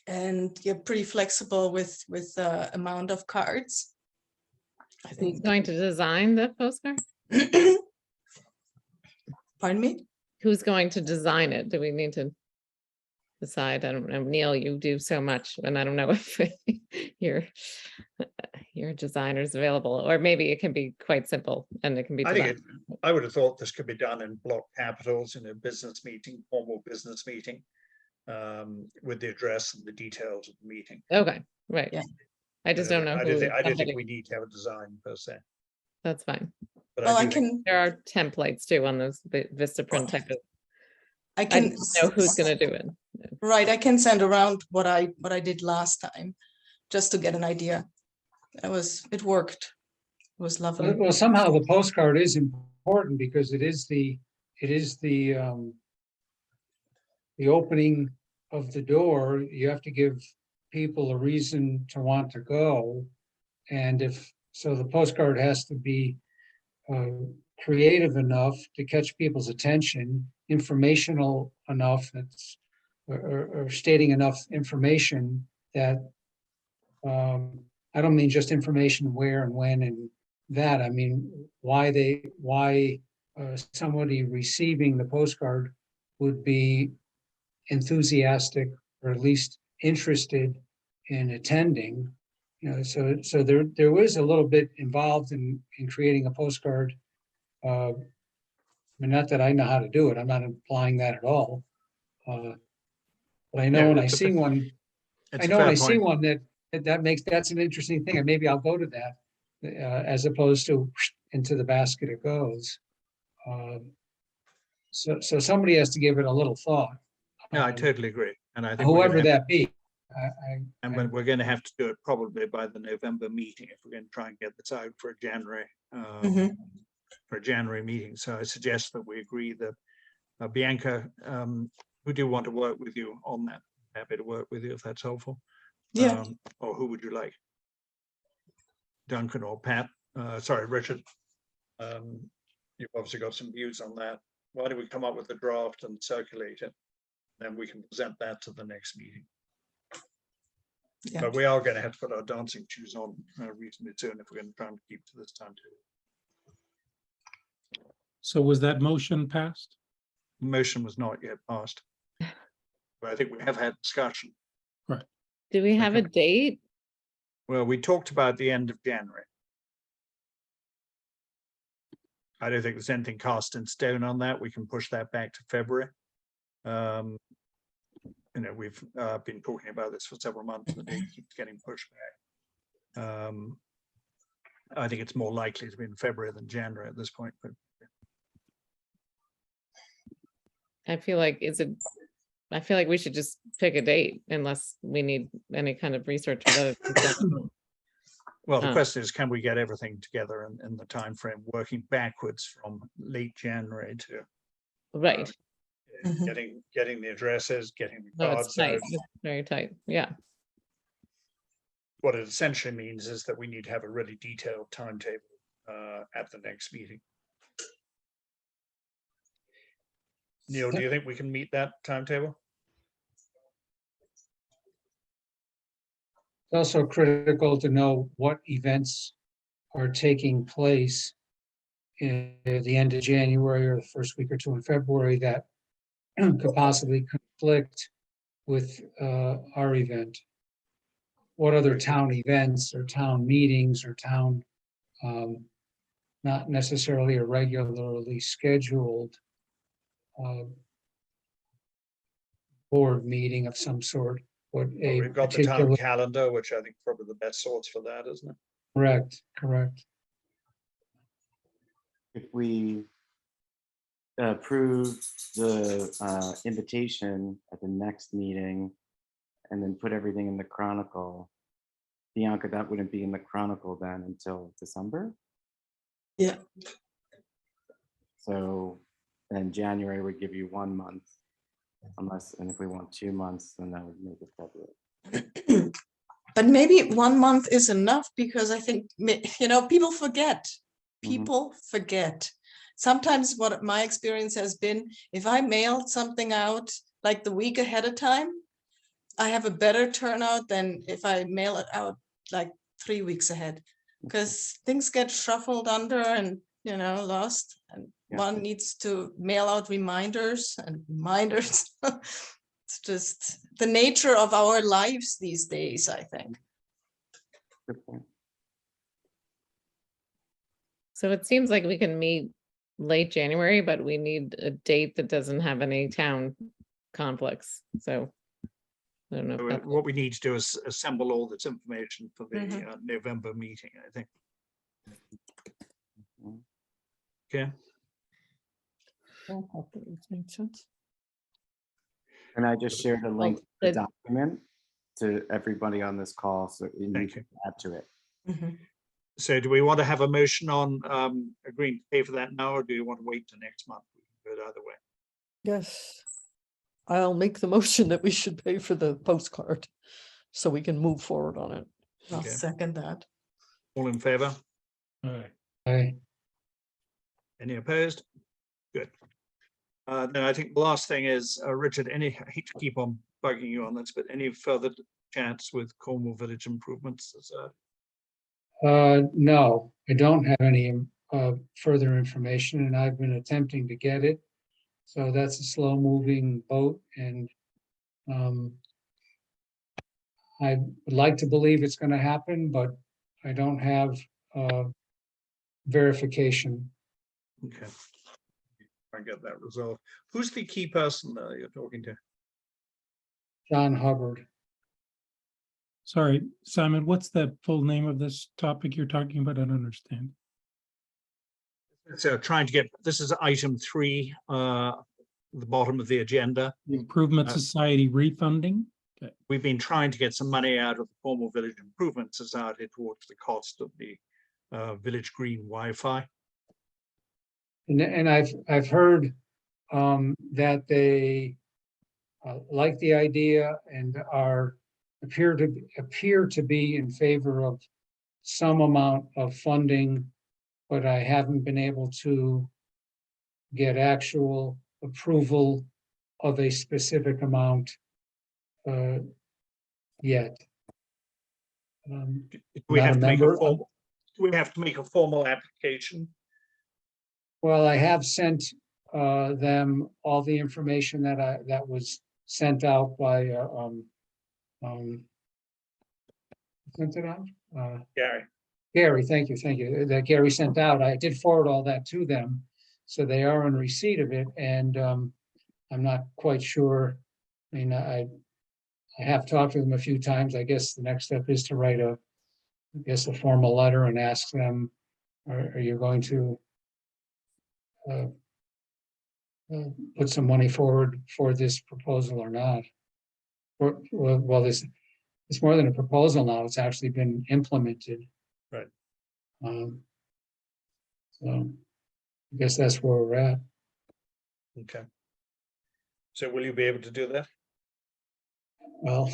And you're pretty flexible with the amount of cards. I Who's think. going to design the postcard? Pardon me? Who's going to design it? Do we need to decide? I don't know. Neil, you do so much, and I don't know if your designer's available, or maybe it can be quite simple and it can be I think designed. I would have thought this could be done in block capitals in a business meeting, formal business meeting, with the address and the details of the meeting. Okay, right. Yeah. I just don't know who. I don't think somebody- we need to have a design per se. That's fine. But Well, I do think- can, There are templates too on those Vistaprint type of. I I can. don't know who's gonna do it. Right, I can send around what I did last time, just to get an idea. It worked. It was lovely. well, somehow the postcard is important because it is the opening of the door. You have to give people a reason to want to go. And so the postcard has to be creative enough to catch people's attention, informational enough that's, or stating enough information that, I don't mean just information where and when and that, I mean, why somebody receiving the postcard would be enthusiastic or at least interested in attending. You know, so there was a little bit involved in creating a postcard. I mean, not that I know how to do it. I'm not implying that at all. But I know Yeah, when I it's a see fair- one, it's I a know when fair I see point. one that's an interesting thing, and maybe I'll go to that as opposed to into the basket it goes. So somebody has to give it a little thought. Yeah, I Um, totally agree. And I think we're gonna Whoever have- that be. And we're going to have to do it probably by the November meeting if we're going to try and get this out for a January meeting. So I suggest that we agree that Bianca, we do want to work with you on that. Happy to work with you if that's helpful. Yeah. Or who would you like? Duncan or Pat? Sorry, Richard. you've obviously got some views on that. Why don't we come up with a draft and circulate it? Then we can present that to the next meeting. Yeah. But we are going to have to put our dancing shoes on reasonably soon if we're going to try and keep to this timetable. So was that motion passed? Motion was not yet passed. But I think we have had discussion. Do we have a Okay. date? Well, we talked about the end of January. I don't think there's anything cast in stone on that. We can push that back to February. You know, we've been talking about this for several months and it keeps getting pushed back. I think it's more likely to be in February than January at this point, but I feel like I feel like we should just pick a date unless we need any kind of research. or other things. well, the Oh. question is, can we get everything together in the time frame, working backwards from late January to Right. Mhm. getting the addresses, getting the No, it's cards tight. out. It's very tight. Yeah. What it essentially means is that we need to have a really detailed timetable at the next meeting. Neil, do you think we can meet that timetable? It's also critical to know what events are taking place in the end of January or the first week or two in February that could possibly conflict with our event. What other town events or town meetings or town, not necessarily a regularly scheduled board meeting of some sort, but Well, a we've got the town particular, calendar, which I think is probably the best source for that, isn't it? correct. If we approve the invitation at the next meeting and then put everything in the Chronicle, Bianca, that wouldn't be in the Chronicle then until December? Yeah. So then January would give you 1 month. Unless, and if we want 2 months, then that would make it February. But maybe 1 month is enough because I think, people forget. Mhm. People forget. Sometimes what my experience has been, if I mailed something out like the week ahead of time, I have a better turnout than if I mail it out like 3 weeks ahead. Because things get shuffled under and, lost. And Yeah. one needs to mail out reminders and reminders. It's just the nature of our lives these days, I think. Good point. So it seems like we can meet late January, but we need a date that doesn't have any town conflicts. So I don't know. if So that's- what we need to do is assemble all this information for the Mhm. November meeting, I think. Mhm. Okay, Yeah, that makes sense. And I just shared a link to the good. document to everybody on this call, so you Thank can you. add to it. Mhm. so do we want to have a motion on agreeing to pay for that now, or do you want to wait till next month? We can do it either way. Yes. I'll make the motion that we should pay for the postcard so we can move forward on it. I'll Okay. second that. All in favor? All right. Any opposed? Good. Then I think the last thing is, Richard, I hate to keep on bugging you on this, but any further chats with Cornwall Village Improvements? No, I don't have any further information and I've been attempting to get it. So that's a slow moving boat and I would like to believe it's going to happen, but I don't have verification. Okay. I get that resolved. Who's the key person you're talking to? John Hubbard. Sorry, Simon, what's the full name of this topic you're talking about? I don't understand. So trying to get, this is item 3, the bottom of the agenda. Improvement Uh, Society refunding? We've been trying to get some money out of the Cornwall Village Improvement Society towards the cost of the village green Wi-Fi. And I've heard that they like the idea and appear to be in favor of some amount of funding, but I haven't been able to get actual approval of a specific amount yet. Do we Not a have to make a member. formal, do we have to make a formal application? Well, I have sent them all the information that was sent out by sent it out? Gary? Gary, thank you, that Gary sent out. I did forward all that to them. So they are in receipt of it, and I'm not quite sure. I mean, I have talked to them a few times. I guess the next step is to write a formal letter and ask them, are you going to put some money forward for this proposal or not? Well, it's more than a proposal now. It's actually been implemented. Right. So I guess that's where we're at. Okay. So will you be able to do that? Well,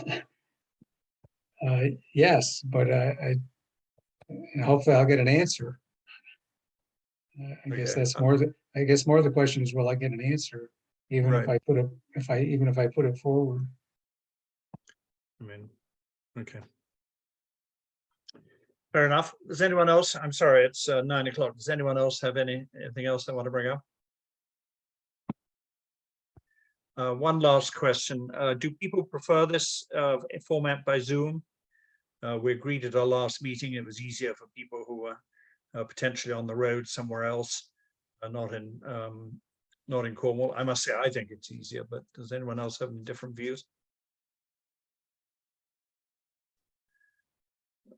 yes, but hopefully I'll get an answer. I guess Okay. that's more the question is, will I get an answer? Even if Right. even if I put it forward. I mean, okay. Fair enough. Does anyone else? I'm sorry, it's 9 o'clock. Does anyone else have anything else they want to bring up? One last question. Do people prefer this format by Zoom? We agreed at our last meeting, it was easier for people who were potentially on the road somewhere else, not in Cornwall. I must say, I think it's easier, but does anyone else have any different views?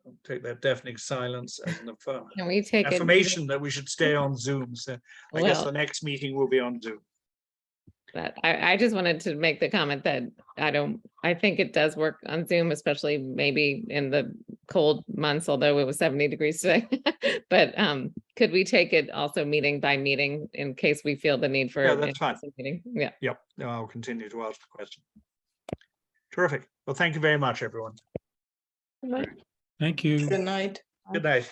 I'll take that deafening silence as an Can we take it? affirmation that we should stay on Zoom. So I guess Well, the next meeting will be on Zoom. that I just wanted to make the comment that I think it does work on Zoom, especially maybe in the cold months, although it was 70 degrees today. But could we take it also meeting by meeting in case we feel the need for Yeah, an that's fine. in-person meeting? Yeah. Yep, no, I'll continue to ask the question. Terrific. Well, thank you very much, everyone. Thank you. Good night. Good night.